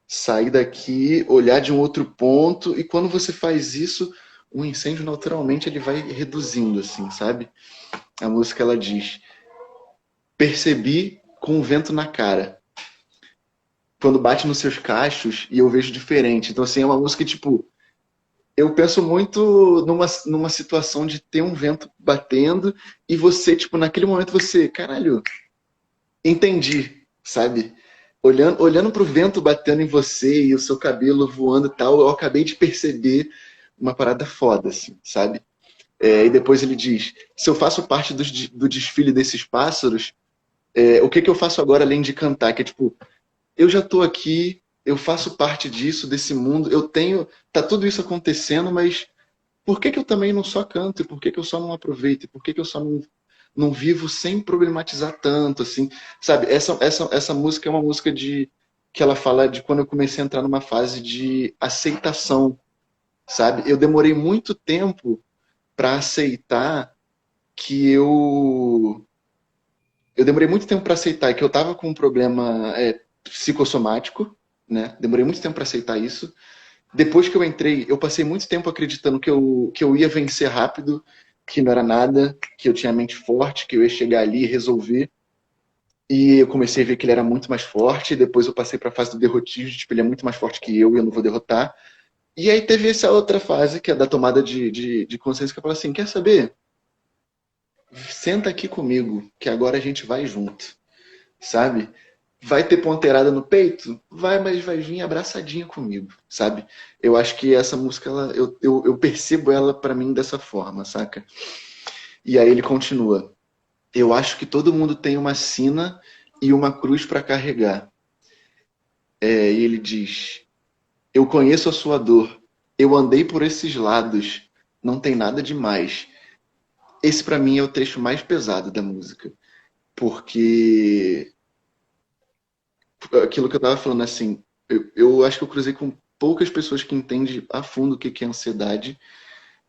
sair daqui, olhar de um outro ponto, e quando você faz isso, o incêndio naturalmente ele vai reduzindo, assim, sabe? A música ela diz: percebi com o vento na cara, quando bate nos seus cachos e eu vejo diferente. Então, assim, é uma música tipo. Eu penso muito numa situação de ter um vento batendo e você, tipo, naquele momento você, caralho, entendi, sabe? Olhando pro vento batendo em você e o seu cabelo voando e tal, eu acabei de perceber uma parada foda, assim, sabe? E depois ele diz: se eu faço parte do desfile desses pássaros, o que que eu faço agora além de cantar? Que é tipo, eu já tô aqui, eu faço parte disso, desse mundo, eu tenho. Tá tudo isso acontecendo, mas por que que eu também não só canto? E por que que eu só não aproveito? E por que que eu só não vivo sem problematizar tanto, assim? Sabe, essa música é uma música que ela fala de quando eu comecei a entrar numa fase de aceitação, sabe? Eu demorei muito tempo para aceitar que eu demorei muito tempo para aceitar que eu tava com um problema psicossomático, né? Demorei muito tempo para aceitar isso. Depois que eu entrei, eu passei muito tempo acreditando que eu ia vencer rápido, que não era nada, que eu tinha a mente forte, que eu ia chegar ali e resolver. E eu comecei a ver que ele era muito mais forte. Depois eu passei para a fase do derrotismo, tipo, ele é muito mais forte que eu e eu não vou derrotar. E aí teve essa outra fase, que é da tomada de consciência, que eu falo assim: quer saber? Senta aqui comigo, que agora a gente vai junto, sabe? Vai ter ponteirada no peito? Vai, mas vai vir abraçadinha comigo, sabe? Eu acho que essa música, eu percebo ela pra mim dessa forma, saca? E aí ele continua: eu acho que todo mundo tem uma sina e uma cruz pra carregar. E ele diz: eu conheço a sua dor, eu andei por esses lados, não tem nada demais. Esse pra mim é o trecho mais pesado da música, porque aquilo que eu tava falando, assim, eu acho que eu cruzei com poucas pessoas que entendem a fundo o que que é ansiedade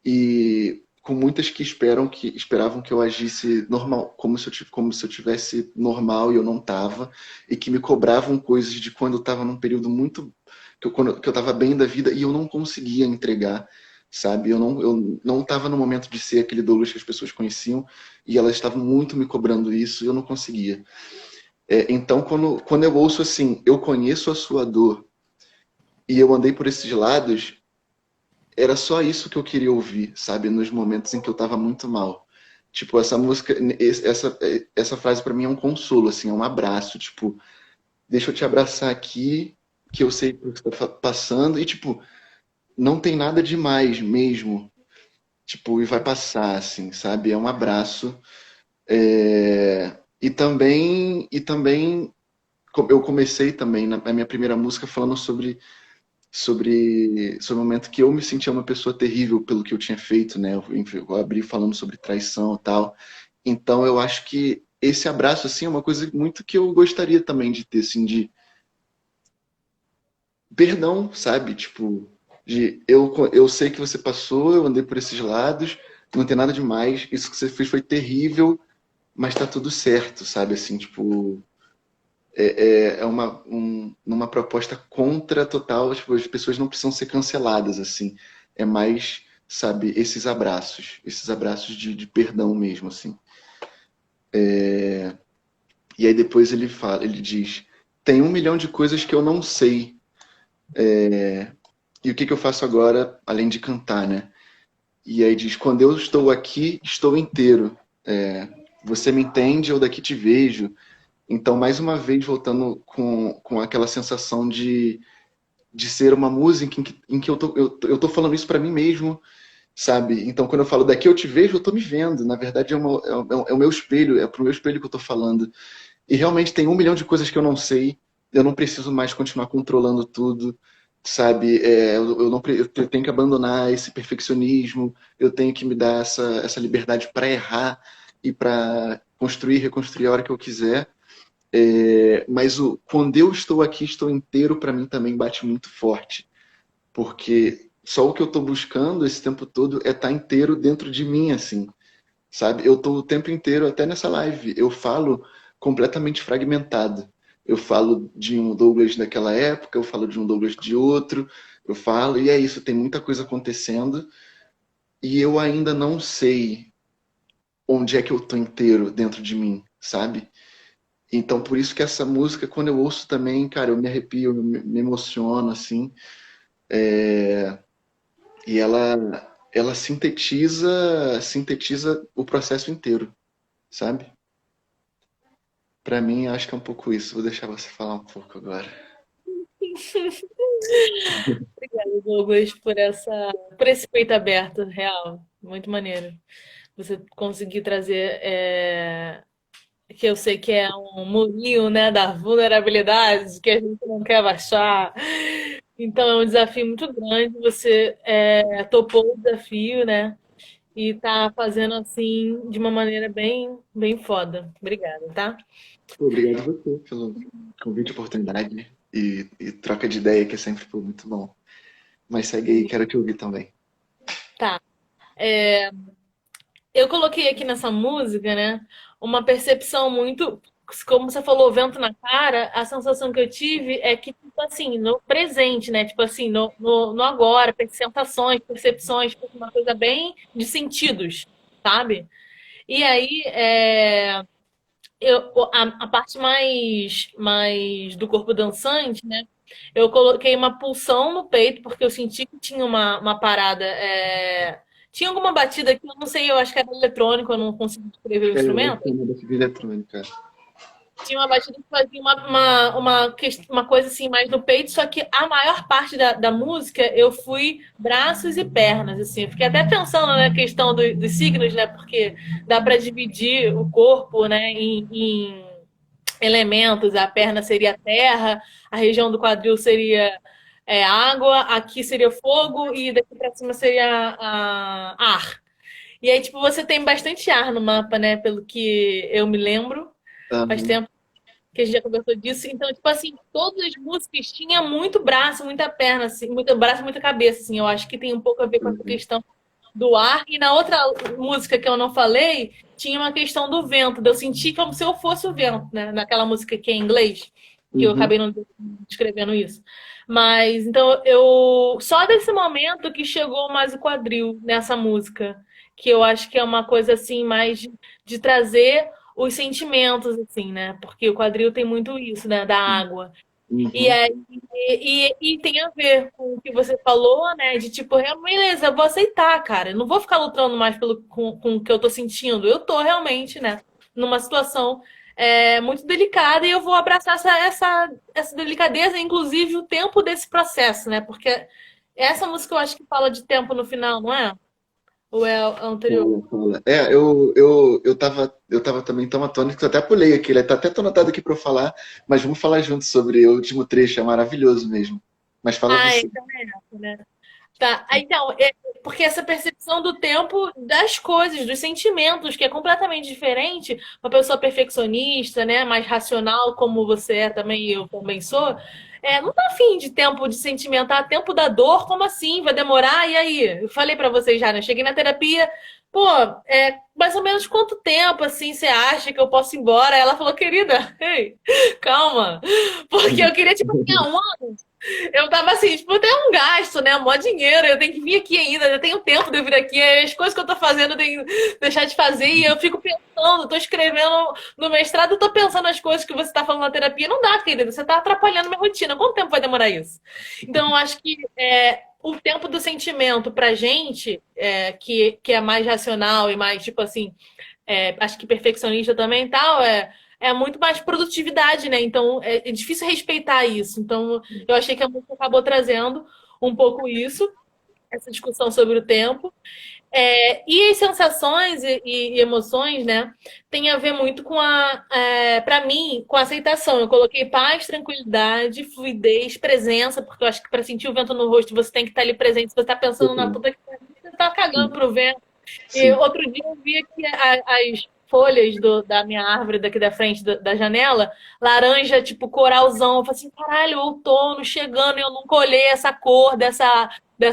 e com muitas que esperavam que eu agisse normal, como se eu tivesse normal e eu não tava, e que me cobravam coisas de quando eu tava num período muito que eu tava bem da vida e eu não conseguia entregar, sabe? Eu não tava no momento de ser aquele Douglas que as pessoas conheciam e elas estavam muito me cobrando isso e eu não conseguia. Então, quando eu ouço assim, eu conheço a sua dor e eu andei por esses lados, era só isso que eu queria ouvir, sabe? Nos momentos em que eu tava muito mal. Tipo, essa música, essa frase pra mim é um consolo, assim, é um abraço. Tipo, deixa eu te abraçar aqui, que eu sei o que você tá passando, e tipo, não tem nada demais mesmo. Tipo, e vai passar, assim, sabe? É um abraço. E também eu comecei também na minha primeira música falando sobre o momento que eu me sentia uma pessoa terrível pelo que eu tinha feito, né? Eu abri falando sobre traição e tal. Então eu acho que esse abraço assim é uma coisa muito que eu gostaria também de ter, assim, de perdão, sabe? Tipo, eu sei que você passou, eu andei por esses lados, não tem nada demais, isso que você fez foi terrível, mas tá tudo certo, sabe? Assim, tipo, numa proposta contra total, tipo, as pessoas não precisam ser canceladas, assim. É mais, sabe, esses abraços de perdão mesmo, assim. E aí depois ele diz: tem 1 milhão de coisas que eu não sei. E o que que eu faço agora, além de cantar, né? E aí diz: quando eu estou aqui, estou inteiro. Você me entende, eu daqui te vejo. Então, mais uma vez, voltando com aquela sensação de ser uma música em que eu tô falando isso para mim mesmo, sabe? Então, quando eu falo daqui eu te vejo, eu tô me vendo. Na verdade, é o meu espelho, é pro meu espelho que eu tô falando. E realmente tem 1 milhão de coisas que eu não sei. Eu não preciso mais continuar controlando tudo, sabe? Eu não, eu tenho que abandonar esse perfeccionismo. Eu tenho que me dar essa liberdade para errar e para construir, reconstruir a hora que eu quiser. Mas quando eu estou aqui, estou inteiro, para mim também bate muito forte, porque só o que eu tô buscando esse tempo todo é estar inteiro dentro de mim, assim, sabe? Eu tô o tempo inteiro, até nessa live, eu falo completamente fragmentado. Eu falo de um Douglas daquela época, eu falo de um Douglas de outro, eu falo, e é isso, tem muita coisa acontecendo, e eu ainda não sei onde é que eu tô inteiro dentro de mim, sabe? Então, por isso que essa música, quando eu ouço também, cara, eu me arrepio, eu me emociono, assim, e ela sintetiza o processo inteiro, sabe? Pra mim, acho que é um pouco isso. Vou deixar você falar um pouco agora. Obrigada, Douglas, por esse peito aberto, real. Muito maneiro. Você conseguir trazer, que eu sei que é um murinho, né, da vulnerabilidade, que a gente não quer baixar. Então é um desafio muito grande. Você topou o desafio, né? E tá fazendo assim de uma maneira bem, bem foda. Obrigada, tá? Pô, obrigado a você pelo convite, oportunidade e troca de ideia, que é sempre pô, muito bom. Mas segue aí, quero te ouvir também. Tá. Eu coloquei aqui nessa música, né, uma percepção muito, como você falou, vento na cara, a sensação que eu tive é que, tipo assim, no presente, né, tipo assim, no agora, sensações, percepções, tipo, uma coisa bem de sentidos, sabe? E aí, a parte mais do corpo dançante, né, eu coloquei uma pulsão no peito, porque eu senti que tinha uma parada. Tinha alguma batida que eu não sei, eu acho que era eletrônico, eu não consigo descrever o É, eu instrumento. acho que é uma das eletrônica. Tinha uma batida que fazia uma coisa assim mais no peito, só que a maior parte da música eu fui braços e pernas, assim. Eu fiquei até pensando na questão dos signos, né? Porque dá para dividir o corpo, né, em elementos. A perna seria a terra, a região do quadril seria água, aqui seria fogo e daqui para cima seria ar. E aí, tipo, você tem bastante ar no mapa, né? Pelo que eu me lembro. Faz Aham. tempo que a gente já conversou disso. Então, tipo assim, todas as músicas tinham muito braço, muita perna, assim, muito braço, muita cabeça, assim. Eu acho que tem um pouco a ver com essa questão do ar. E na outra música que eu não falei, tinha uma questão do vento, de eu sentir como se eu fosse o vento, né? Naquela música que é em inglês, que eu Uhum. acabei não descrevendo isso. Mas, então, eu. Só desse momento que chegou mais o quadril nessa música, que eu acho que é uma coisa, assim, mais de trazer os sentimentos, assim, né? Porque o quadril tem muito isso, né? Da água. E, Uhum. aí, e tem a ver com o que você falou, né? De tipo, beleza, eu vou aceitar, cara. Eu não vou ficar lutando mais com o que eu tô sentindo. Eu tô realmente, né? Numa situação muito delicada e eu vou abraçar essa delicadeza, inclusive o tempo desse processo, né? Porque essa música eu acho que fala de tempo no final, não é? Ou é a anterior? Fala, fala. Eu tava também tão atônito que eu até pulei aqui. Ele tá até tô anotado aqui pra eu falar, mas vamos falar junto sobre o último trecho, é maravilhoso mesmo. Mas fala Ah, você. então é essa, né? Tá, então, porque essa percepção do tempo das coisas, dos sentimentos, que é completamente diferente, uma pessoa perfeccionista, né, mais racional, como você é também, e eu também sou, não tá afim de tempo de sentimentar, tempo da dor, como assim? Vai demorar? E aí? Eu falei pra vocês já, né? Cheguei na terapia, pô, mais ou menos quanto tempo, assim, você acha que eu posso ir embora? Ela falou, querida, ei, calma, porque eu queria, tipo, assim, há um ano. Eu tava assim, tipo, tem um gasto, né? Mó dinheiro, eu tenho que vir aqui ainda, eu tenho tempo de eu vir aqui, as coisas que eu tô fazendo eu tenho que deixar de fazer, e eu fico pensando, tô escrevendo no mestrado, eu tô pensando nas coisas que você tá falando na terapia. Não dá, querida, você tá atrapalhando minha rotina. Quanto tempo vai demorar isso? Então, eu acho que o tempo do sentimento pra gente, que é mais racional e mais, tipo assim, acho que perfeccionista também e tal, é muito mais produtividade, né? Então é difícil respeitar isso. Então eu achei que a música acabou trazendo um pouco isso, essa discussão sobre o tempo. E as sensações e emoções, né, tem a ver muito para mim, com a aceitação. Eu coloquei paz, tranquilidade, fluidez, presença, porque eu acho que para sentir o vento no rosto você tem que estar ali presente. Se você está pensando na Total. puta que pariu, você está cagando Sim. pro vento. E Sim. outro dia eu vi que as folhas da minha árvore daqui da frente da janela, laranja, tipo coralzão. Eu falei assim, caralho, outono chegando e eu não colhei essa cor dessa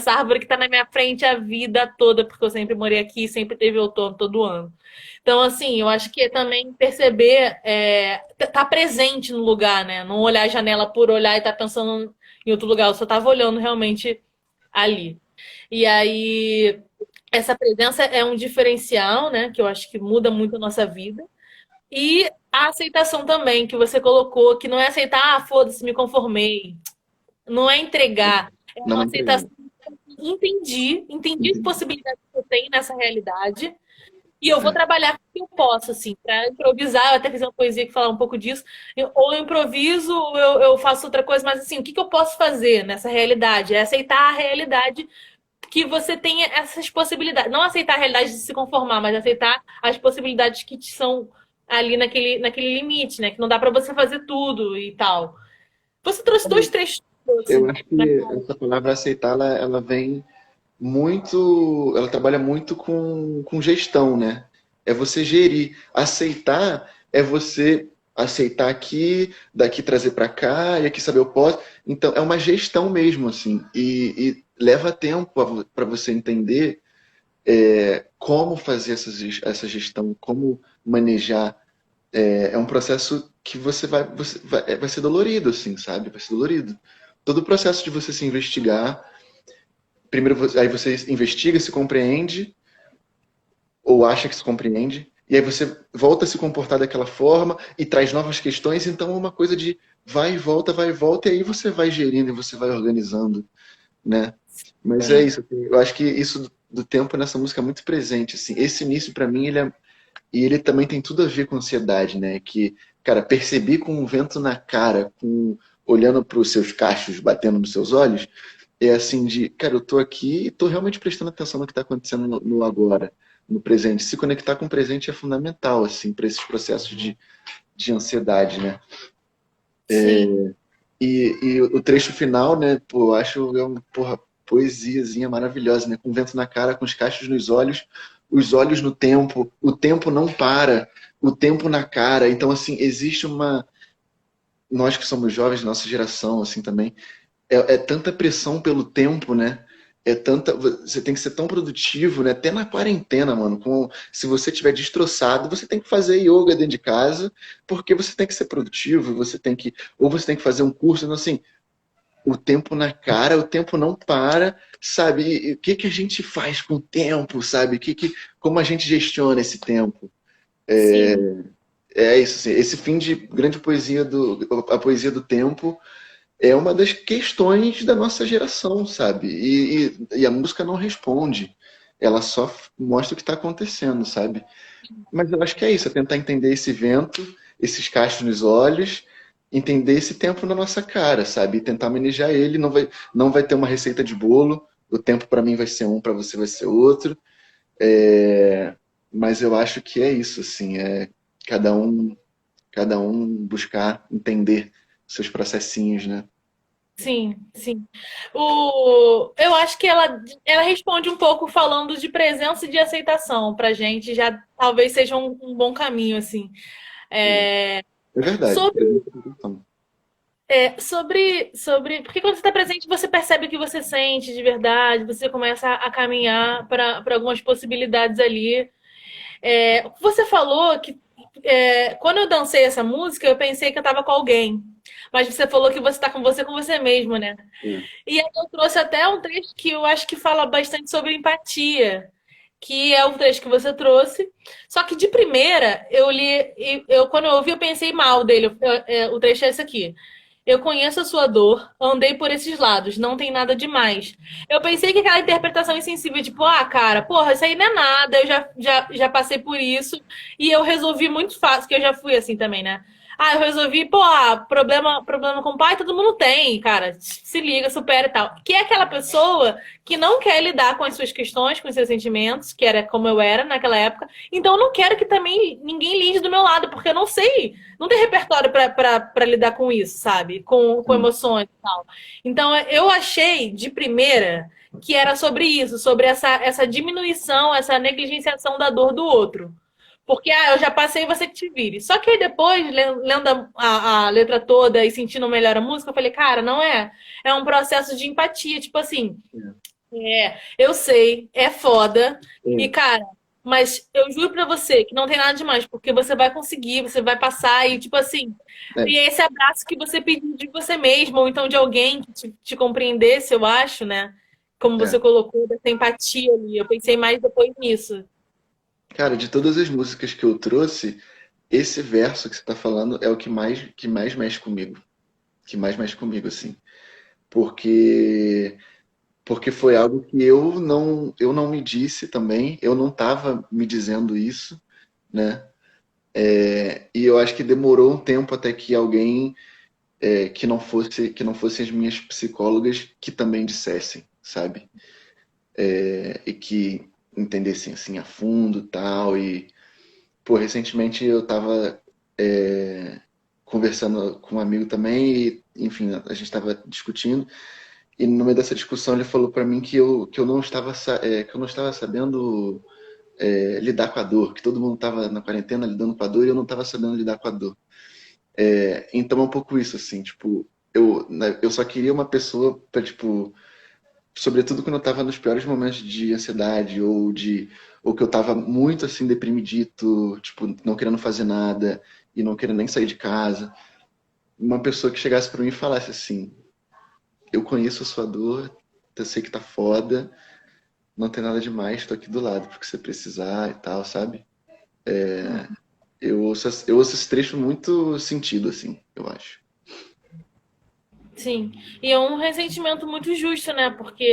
árvore que tá na minha frente a vida toda, porque eu sempre morei aqui e sempre teve outono todo ano. Então, assim, eu acho que é também perceber, tá presente no lugar, né? Não olhar a janela por olhar e tá pensando em outro lugar. Eu só tava olhando realmente ali. E aí, essa presença é um diferencial, né? Que eu acho que muda muito a nossa vida. E a aceitação também, que você colocou, que não é aceitar, ah, foda-se, me conformei. Não é entregar, é Não uma me entregar. aceitação. Entendi as Entendi. possibilidades que eu tenho nessa realidade. E eu vou trabalhar com o que eu posso, assim, para improvisar. Eu até fiz uma poesia que fala um pouco disso. Ou eu improviso, ou eu faço outra coisa, mas assim, o que eu posso fazer nessa realidade? É aceitar a realidade que você tenha essas possibilidades. Não aceitar a realidade de se conformar, mas aceitar as possibilidades que te são ali naquele limite, né? Que não dá para você fazer tudo e tal. Você trouxe dois trechos, Eu assim, acho que essa palavra aceitar, ela vem muito, ela trabalha muito com gestão, né? É você gerir. Aceitar é você aceitar aqui, daqui trazer para cá, e aqui saber eu posso. Então, é uma gestão mesmo, assim. E leva tempo para você entender como fazer essa gestão, como manejar. É um processo que vai ser dolorido, assim, sabe? Vai ser dolorido. Todo o processo de você se investigar, primeiro aí você investiga, se compreende, ou acha que se compreende, e aí você volta a se comportar daquela forma e traz novas questões, então é uma coisa de vai e volta, e aí você vai gerindo e você vai organizando, né? Mas é assim, isso, assim, eu acho que isso do tempo nessa música é muito presente, assim. Esse início para mim e ele também tem tudo a ver com ansiedade, né? Que, cara, percebi com um vento na cara, olhando para os seus cachos batendo nos seus olhos, é assim de, cara, eu tô aqui e tô realmente prestando atenção no que está acontecendo no agora, no presente. Se conectar com o presente é fundamental, assim, para esses processos de ansiedade, né? sim. E o trecho final, né, pô, eu acho uma, porra, poesiazinha maravilhosa, né? Com o vento na cara, com os cachos nos olhos, os olhos no tempo, o tempo não para, o tempo na cara. Então, assim, existe uma. Nós que somos jovens, nossa geração, assim, também, é tanta pressão pelo tempo, né? É tanta. Você tem que ser tão produtivo, né? Até na quarentena, mano. Se você estiver destroçado, você tem que fazer yoga dentro de casa, porque você tem que ser produtivo, você tem que. Ou você tem que fazer um curso, então, assim, o tempo na cara, o tempo não para, sabe? E o que que a gente faz com o tempo, sabe? Como a gente gestiona esse tempo? Sim. É isso, assim, esse fim de grande poesia a poesia do tempo é uma das questões da nossa geração, sabe? E a música não responde, ela só mostra o que está acontecendo, sabe? Mas eu acho que é isso, é tentar entender esse vento, esses cachos nos olhos, entender esse tempo na nossa cara, sabe? E tentar manejar ele, não vai ter uma receita de bolo, o tempo para mim vai ser um, para você vai ser outro. Mas eu acho que é isso, assim, cada um, cada um buscar entender seus processinhos, né? Sim, sim. Eu acho que ela responde um pouco falando de presença e de aceitação pra gente, já talvez seja um bom caminho, assim. É, É verdade, sobre, presença e atenção. porque quando você está presente, você percebe o que você sente de verdade, você começa a caminhar para algumas possibilidades ali. Você falou que quando eu dancei essa música, eu pensei que eu estava com alguém. Mas você falou que você está com você mesmo, né? É. E aí eu trouxe até um trecho que eu acho que fala bastante sobre empatia, que é o trecho que você trouxe. Só que de primeira, eu li, quando eu ouvi, eu pensei mal dele. O trecho é esse aqui. Eu conheço a sua dor, andei por esses lados, não tem nada demais. Eu pensei que aquela interpretação insensível, tipo, ah, cara, porra, isso aí não é nada, eu já passei por isso, e eu resolvi muito fácil, que eu já fui assim também, né? Ah, eu resolvi, pô, problema com o pai, todo mundo tem, cara. Se liga, supera e tal. Que é aquela pessoa que não quer lidar com as suas questões, com os seus sentimentos, que era como eu era naquela época. Então eu não quero que também ninguém lide do meu lado, porque eu não sei, não tem repertório pra lidar com isso, sabe? Com Sim. emoções e tal. Então eu achei de primeira que era sobre isso, sobre essa diminuição, essa negligenciação da dor do outro. Porque, eu já passei, você que te vire. Só que aí depois, lendo a letra toda e sentindo melhor a música, eu falei, cara, não é. É um processo de empatia. Tipo assim, eu sei, é foda. E, É, cara, mas eu juro pra você que não tem nada demais, porque você vai conseguir, você vai passar e, tipo assim, é, e é esse abraço que você pediu de você mesmo, ou então de alguém que te compreendesse, eu acho, né? Como você é. colocou, dessa empatia ali. Eu pensei mais depois nisso. Cara, de todas as músicas que eu trouxe, esse verso que você tá falando é o que mais mexe comigo. Que mais mexe comigo, assim. Porque, porque foi algo que eu não me disse também, eu não tava me dizendo isso, né? E eu acho que demorou um tempo até que alguém que não fosse as minhas psicólogas que também dissessem, sabe? E que entendessem assim a fundo tal. E, pô, recentemente eu tava conversando com um amigo também e, enfim, a gente tava discutindo e no meio dessa discussão ele falou pra mim que eu não estava, que eu não estava sabendo lidar com a dor, que todo mundo tava na quarentena lidando com a dor e eu não estava sabendo lidar com a dor. Então é um pouco isso, assim, tipo, eu só queria uma pessoa pra, tipo, sobretudo quando eu tava nos piores momentos de ansiedade ou que eu tava muito assim deprimidito, tipo, não querendo fazer nada e não querendo nem sair de casa, uma pessoa que chegasse pra mim e falasse assim: "Eu conheço a sua dor, eu sei que tá foda, não tem nada demais, tô aqui do lado porque você precisar e tal", sabe? Eu ouço esse trecho muito sentido assim, eu acho. Sim. E é um ressentimento muito justo, né? Porque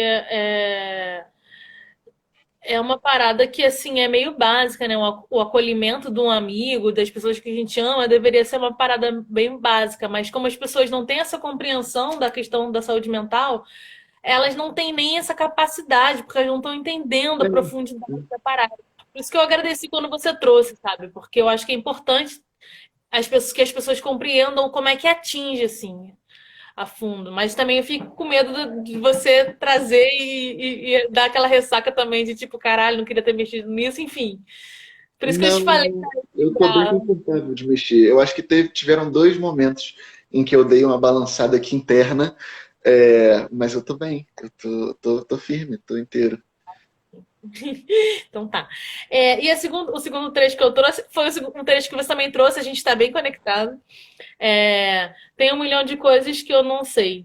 é uma parada que, assim, é meio básica, né? O acolhimento de um amigo, das pessoas que a gente ama, deveria ser uma parada bem básica. Mas como as pessoas não têm essa compreensão da questão da saúde mental, elas não têm nem essa capacidade, porque elas não estão entendendo a profundidade da parada. Por isso que eu agradeci quando você trouxe, sabe? Porque eu acho que é importante que as pessoas compreendam como é que atinge, assim, a fundo. Mas também eu fico com medo de você trazer e dar aquela ressaca também de tipo, caralho, não queria ter mexido nisso, enfim. Por isso que eu te Não, falei, não. cara, Eu tô bem equilibrar. confortável de mexer. Eu acho que tiveram dois momentos em que eu dei uma balançada aqui interna, mas eu tô bem. Tô firme, tô inteiro. Então tá. O segundo trecho que eu trouxe foi um trecho que você também trouxe, a gente tá bem conectado. Tem um milhão de coisas que eu não sei.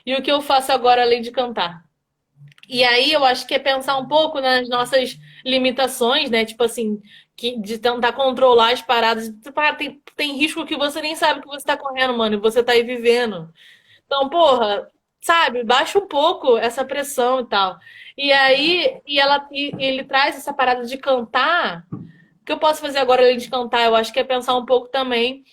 E o que eu faço agora além de cantar? E aí eu acho que é pensar um pouco nas nossas limitações, né? Tipo assim, de tentar controlar as paradas. Cara, tem risco que você nem sabe que você tá correndo, mano, e você tá aí vivendo. Então, porra, sabe, baixa um pouco essa pressão e tal. E aí, ele traz essa parada de cantar. O que eu posso fazer agora além de cantar? Eu acho que é pensar um pouco também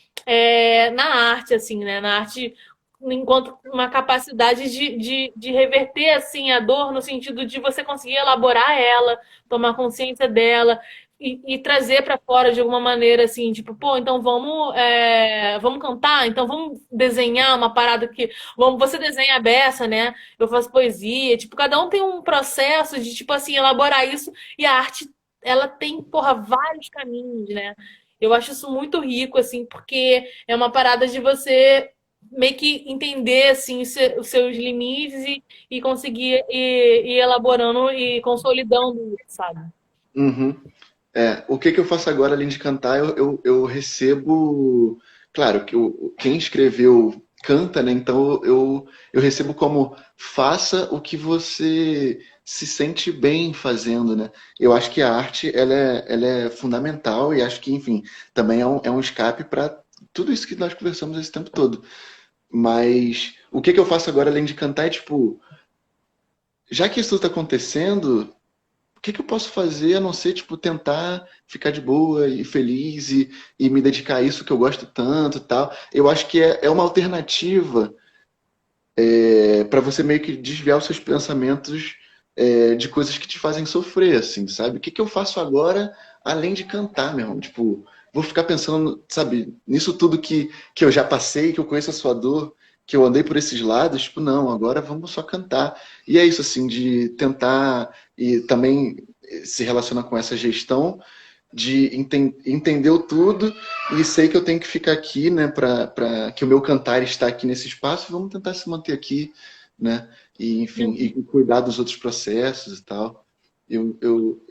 na arte, assim, né? Na arte enquanto uma capacidade de reverter assim a dor no sentido de você conseguir elaborar ela, tomar consciência dela e trazer para fora de alguma maneira assim, tipo, pô, então vamos cantar, então vamos desenhar uma parada que vamos, você desenha a beça, né? Eu faço poesia, tipo, cada um tem um processo de tipo assim elaborar isso e a arte ela tem, porra, vários caminhos, né? Eu acho isso muito rico, assim, porque é uma parada de você meio que entender assim os seus limites e conseguir ir elaborando e consolidando isso, sabe? Uhum. O que que eu faço agora além de cantar? Eu recebo. Claro que quem escreveu canta, né? Então eu recebo como faça o que você se sente bem fazendo, né? Eu acho que a arte ela é fundamental e acho que, enfim, também é um escape para tudo isso que nós conversamos esse tempo todo. Mas o que que eu faço agora além de cantar é tipo, já que isso está acontecendo, o que que eu posso fazer a não ser, tipo, tentar ficar de boa e feliz e me dedicar a isso que eu gosto tanto e tal. Eu acho que é uma alternativa para você meio que desviar os seus pensamentos de coisas que te fazem sofrer, assim, sabe? O que que eu faço agora além de cantar, meu irmão? Tipo, vou ficar pensando, sabe, nisso tudo que eu já passei, que eu conheço a sua dor, que eu andei por esses lados, tipo, não, agora vamos só cantar. E é isso, assim, de tentar e também se relaciona com essa gestão. de entendeu tudo e sei que eu tenho que ficar aqui, né, para que o meu cantar está aqui nesse espaço, vamos tentar se manter aqui, né, e enfim, e cuidar dos outros processos e tal. Eu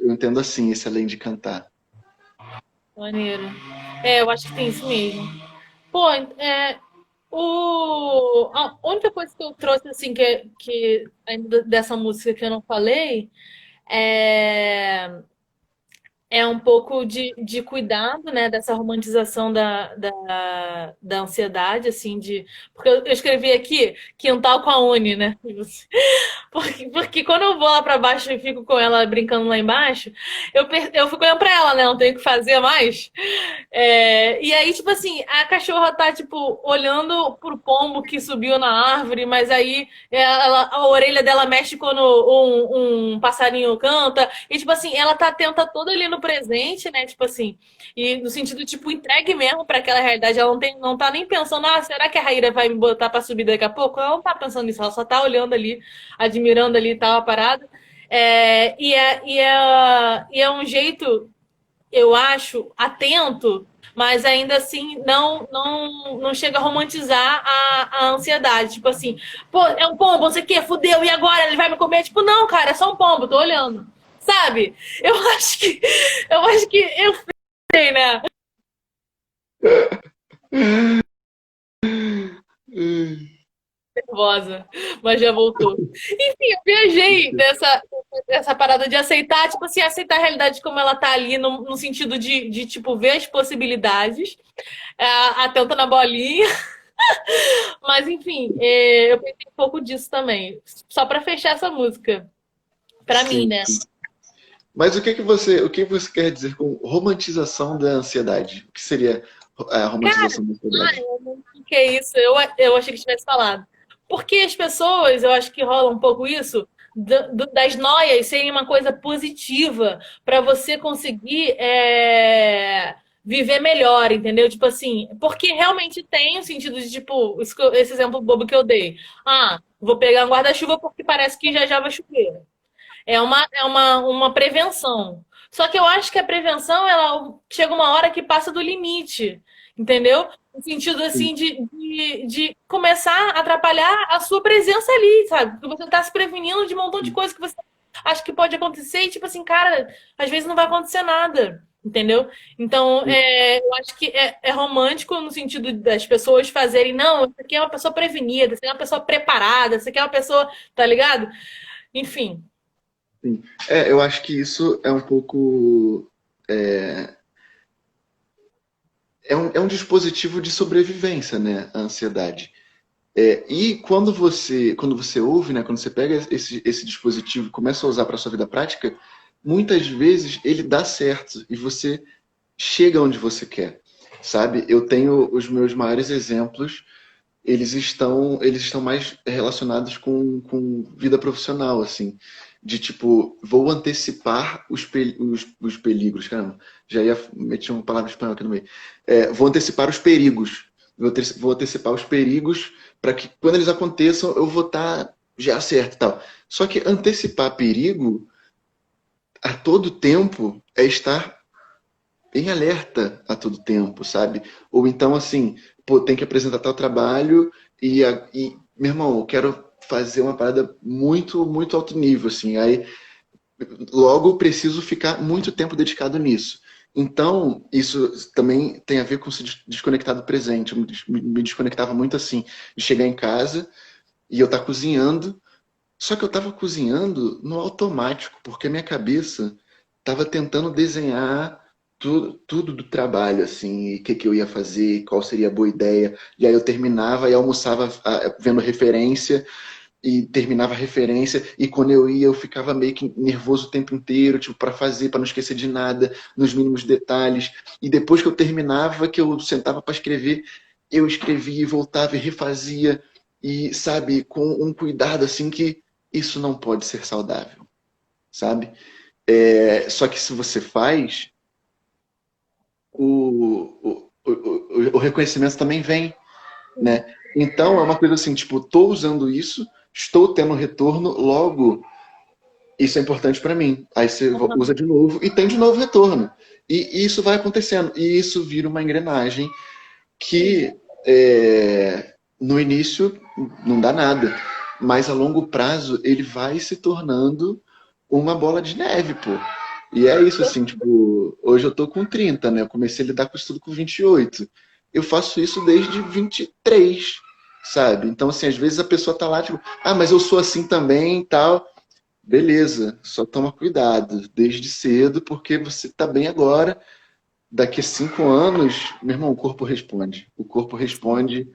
entendo assim, esse além de cantar. Maneiro. Eu acho que tem isso mesmo. Pô, a única coisa que eu trouxe, assim, que ainda dessa música que eu não falei, é é um pouco de cuidado, né, dessa romantização da ansiedade, assim, porque eu escrevi aqui quintal com a Uni, né? Porque quando eu vou lá pra baixo e fico com ela brincando lá embaixo, eu fico olhando pra ela, né? Não tenho o que fazer mais. E aí, tipo assim, a cachorra tá, tipo, olhando pro pombo que subiu na árvore, mas aí a orelha dela mexe quando um passarinho canta. E, tipo assim, ela tá atenta toda ali no presente, né? Tipo assim, e no sentido, tipo, entregue mesmo pra aquela realidade. Ela não tá nem pensando, será que a Raíra vai me botar pra subir daqui a pouco? Ela não tá pensando nisso, ela só tá olhando ali, admirando ali e tal, a parada. E é um jeito, eu acho, atento, mas ainda assim não chega a romantizar a ansiedade. Tipo assim, pô, é um pombo, não sei o quê, fudeu, e agora? Ele vai me comer? Tipo, não, cara, é só um pombo, tô olhando. Sabe? Eu acho que. Eu acho que eu sei, né? Nervosa, mas já voltou. Enfim, eu viajei dessa parada de aceitar, tipo assim, aceitar a realidade como ela tá ali, no sentido de, tipo, ver as possibilidades, atenta na bolinha. Mas, enfim, eu pensei um pouco disso também. Só pra fechar essa música. Pra mim, Sim, né? sim. Mas o que você quer dizer com romantização da ansiedade? O que seria a Cara, romantização da ansiedade? eu não fiquei isso. Eu achei que tivesse falado. Porque as pessoas, eu acho que rola um pouco isso, das noias serem uma coisa positiva para você conseguir viver melhor, entendeu? Tipo assim, porque realmente tem o sentido de, tipo, esse exemplo bobo que eu dei. Vou pegar um guarda-chuva porque parece que já vai chover. É uma prevenção. Só que eu acho que a prevenção, ela chega uma hora que passa do limite, entendeu? No sentido, Sim, assim, de começar a atrapalhar a sua presença ali, sabe? Porque você tá se prevenindo de um montão de sim, coisas que você acha que pode acontecer e, tipo assim, cara, às vezes não vai acontecer nada, entendeu? Então, sim. eu acho que é romântico no sentido das pessoas fazerem, não, isso aqui é uma pessoa prevenida, isso aqui é uma pessoa preparada, isso aqui é uma pessoa, tá ligado? Enfim. Sim. Eu acho que isso é um pouco. É um dispositivo de sobrevivência, né? A ansiedade. E quando você ouve, né? Quando você pega esse dispositivo e começa a usar para sua vida prática, muitas vezes ele dá certo e você chega onde você quer, sabe? Eu tenho os meus maiores exemplos, eles estão mais relacionados com vida profissional, assim, de tipo, vou antecipar os peligros, caramba, já ia meter uma palavra espanhola aqui no meio. Vou antecipar os perigos, vou antecipar os perigos para que quando eles aconteçam eu vou estar já certo e tal. Só que antecipar perigo a todo tempo é estar em alerta a todo tempo, sabe? Ou então, assim, pô, tem que apresentar tal trabalho meu irmão, eu quero fazer uma parada muito, muito alto nível, assim, aí logo preciso ficar muito tempo dedicado nisso. Então, isso também tem a ver com se desconectar do presente. Eu me desconectava muito assim, de chegar em casa e eu estar cozinhando, só que eu estava cozinhando no automático, porque a minha cabeça estava tentando desenhar tudo do trabalho, assim, o que, que eu ia fazer, qual seria a boa ideia. E aí eu terminava e almoçava vendo referência, e terminava a referência, e quando eu ia, eu ficava meio que nervoso o tempo inteiro, tipo, para fazer, para não esquecer de nada, nos mínimos detalhes. E depois que eu terminava, que eu sentava para escrever, eu escrevia e voltava e refazia, e, sabe, com um cuidado assim que isso não pode ser saudável, sabe? Só que se você faz, o reconhecimento também vem, né? Então é uma coisa assim, tipo, tô usando isso, estou tendo retorno, logo isso é importante para mim. Aí você usa de novo e tem de novo retorno. E isso vai acontecendo. E isso vira uma engrenagem que no início não dá nada. Mas a longo prazo ele vai se tornando uma bola de neve, pô. E é isso, assim, tipo, hoje eu tô com 30, né? Eu comecei a lidar com isso tudo com 28. Eu faço isso desde 23, sabe? Então, assim, às vezes a pessoa tá lá, tipo, ah, mas eu sou assim também e tal. Beleza, só toma cuidado desde cedo, porque você tá bem agora. Daqui a 5 anos, meu irmão, o corpo responde. O corpo responde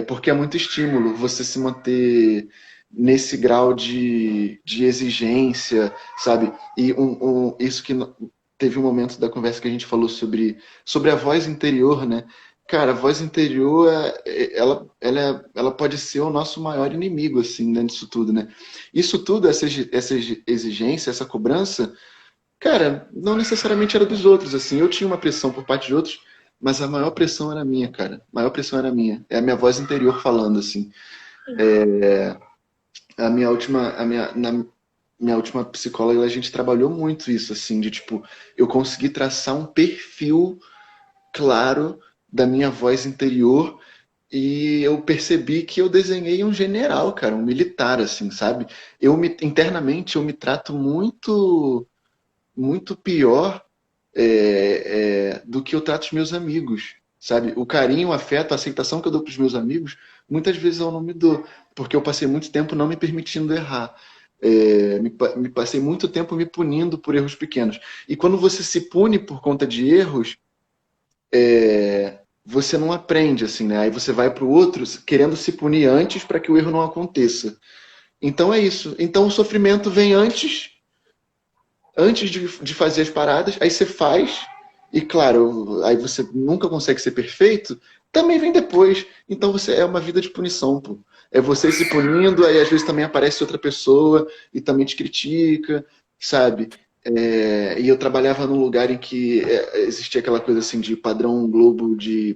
porque é muito estímulo você se manter nesse grau de exigência, sabe? E isso que teve um momento da conversa que a gente falou sobre a voz interior, né? Cara, a voz interior, ela pode ser o nosso maior inimigo, assim, né, disso tudo, né? Isso tudo, essa exigência, essa cobrança, cara, não necessariamente era dos outros, assim. Eu tinha uma pressão por parte de outros, mas a maior pressão era minha, cara. A maior pressão era minha. É a minha voz interior falando, assim. Na minha última psicóloga, a gente trabalhou muito isso, assim, de tipo, eu consegui traçar um perfil claro da minha voz interior e eu percebi que eu desenhei um general, cara, um militar, assim, sabe? Internamente, eu me trato muito, muito pior do que eu trato os meus amigos, sabe? O carinho, o afeto, a aceitação que eu dou para os meus amigos, muitas vezes eu não me dou, porque eu passei muito tempo não me permitindo errar. Me passei muito tempo me punindo por erros pequenos. E quando você se pune por conta de erros, você não aprende, assim, né? Aí você vai para o outro querendo se punir antes para que o erro não aconteça. Então é isso. Então o sofrimento vem antes de fazer as paradas, aí você faz, e claro, aí você nunca consegue ser perfeito, também vem depois. Então você é uma vida de punição, pô. É você se punindo, aí às vezes também aparece outra pessoa e também te critica, sabe? E eu trabalhava num lugar em que existia aquela coisa assim de padrão Globo de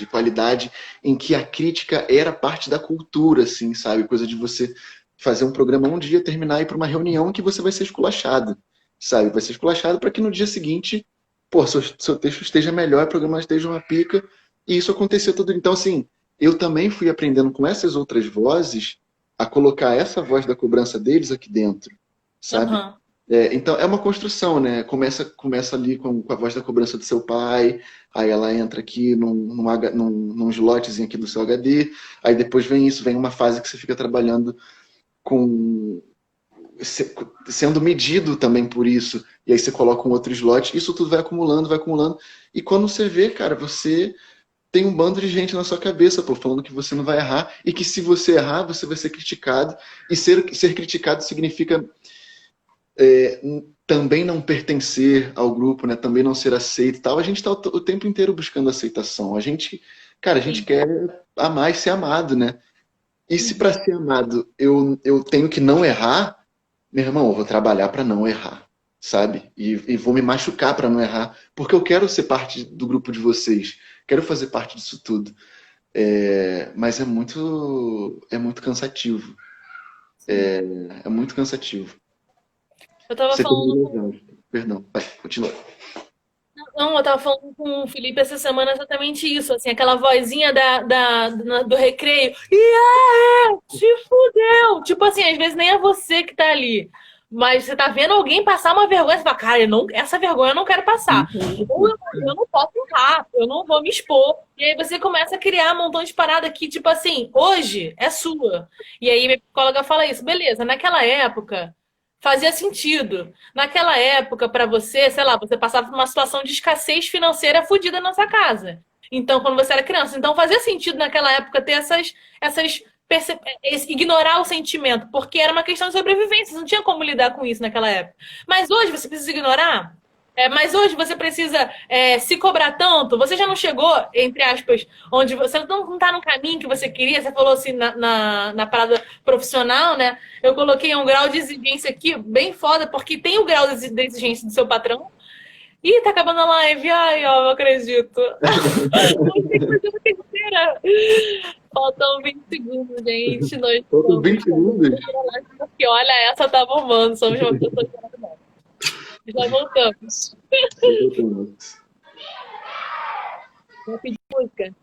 qualidade, em que a crítica era parte da cultura, assim, sabe? Coisa de você fazer um programa um dia, terminar e ir para uma reunião em que você vai ser esculachado, sabe? Vai ser esculachado para que no dia seguinte, pô, seu texto esteja melhor, o programa esteja uma pica, e isso aconteceu tudo. Então, assim, eu também fui aprendendo com essas outras vozes a colocar essa voz da cobrança deles aqui dentro, sabe? Uhum. Então, é uma construção, né? Começa ali com a voz da cobrança do seu pai, aí ela entra aqui num slotzinho aqui do seu HD, aí depois vem uma fase que você fica trabalhando com sendo medido também por isso, e aí você coloca um outro slot, isso tudo vai acumulando, e quando você vê, cara, você tem um bando de gente na sua cabeça, pô, falando que você não vai errar, e que se você errar, você vai ser criticado, e ser criticado significa também não pertencer ao grupo, né? Também não ser aceito e tal. A gente está o tempo inteiro buscando aceitação. Cara, a gente quer amar e ser amado, né? E se para ser amado eu tenho que não errar, meu irmão, eu vou trabalhar para não errar, sabe? E vou me machucar para não errar, porque eu quero ser parte do grupo de vocês, quero fazer parte disso tudo. Mas é muito cansativo. É muito cansativo. Eu tava Você falando terminou com... já. Perdão, vai, continua. Não, eu tava falando com o Felipe essa semana exatamente isso, assim, aquela vozinha do recreio. Se fudeu! Tipo assim, às vezes nem é você que tá ali. Mas você tá vendo alguém passar uma vergonha, você fala, cara, essa vergonha eu não quero passar. Ou eu não posso errar, eu não vou me expor. E aí você começa a criar um montão de parada que, tipo assim, hoje é sua. E aí minha psicóloga fala isso, beleza, naquela época fazia sentido. Naquela época, para você, sei lá, você passava por uma situação de escassez financeira fodida na sua casa. Então, quando você era criança. Então, fazia sentido naquela época ter ignorar o sentimento, porque era uma questão de sobrevivência, você não tinha como lidar com isso naquela época. Mas hoje você precisa ignorar? Mas hoje você precisa se cobrar tanto? Você já não chegou, entre aspas, onde você não está no caminho que você queria? Você falou assim na parada profissional, né? Eu coloquei um grau de exigência aqui bem foda, porque tem o grau de exigência do seu patrão. Ih, tá acabando a live. Ai, ó, não acredito. Foda, Faltam 20 segundos, gente. Nós Faltam 20 segundos? porque olha, essa tá bombando. Somos uma pessoa que já voltamos. Eu tô com- Vou pedir música.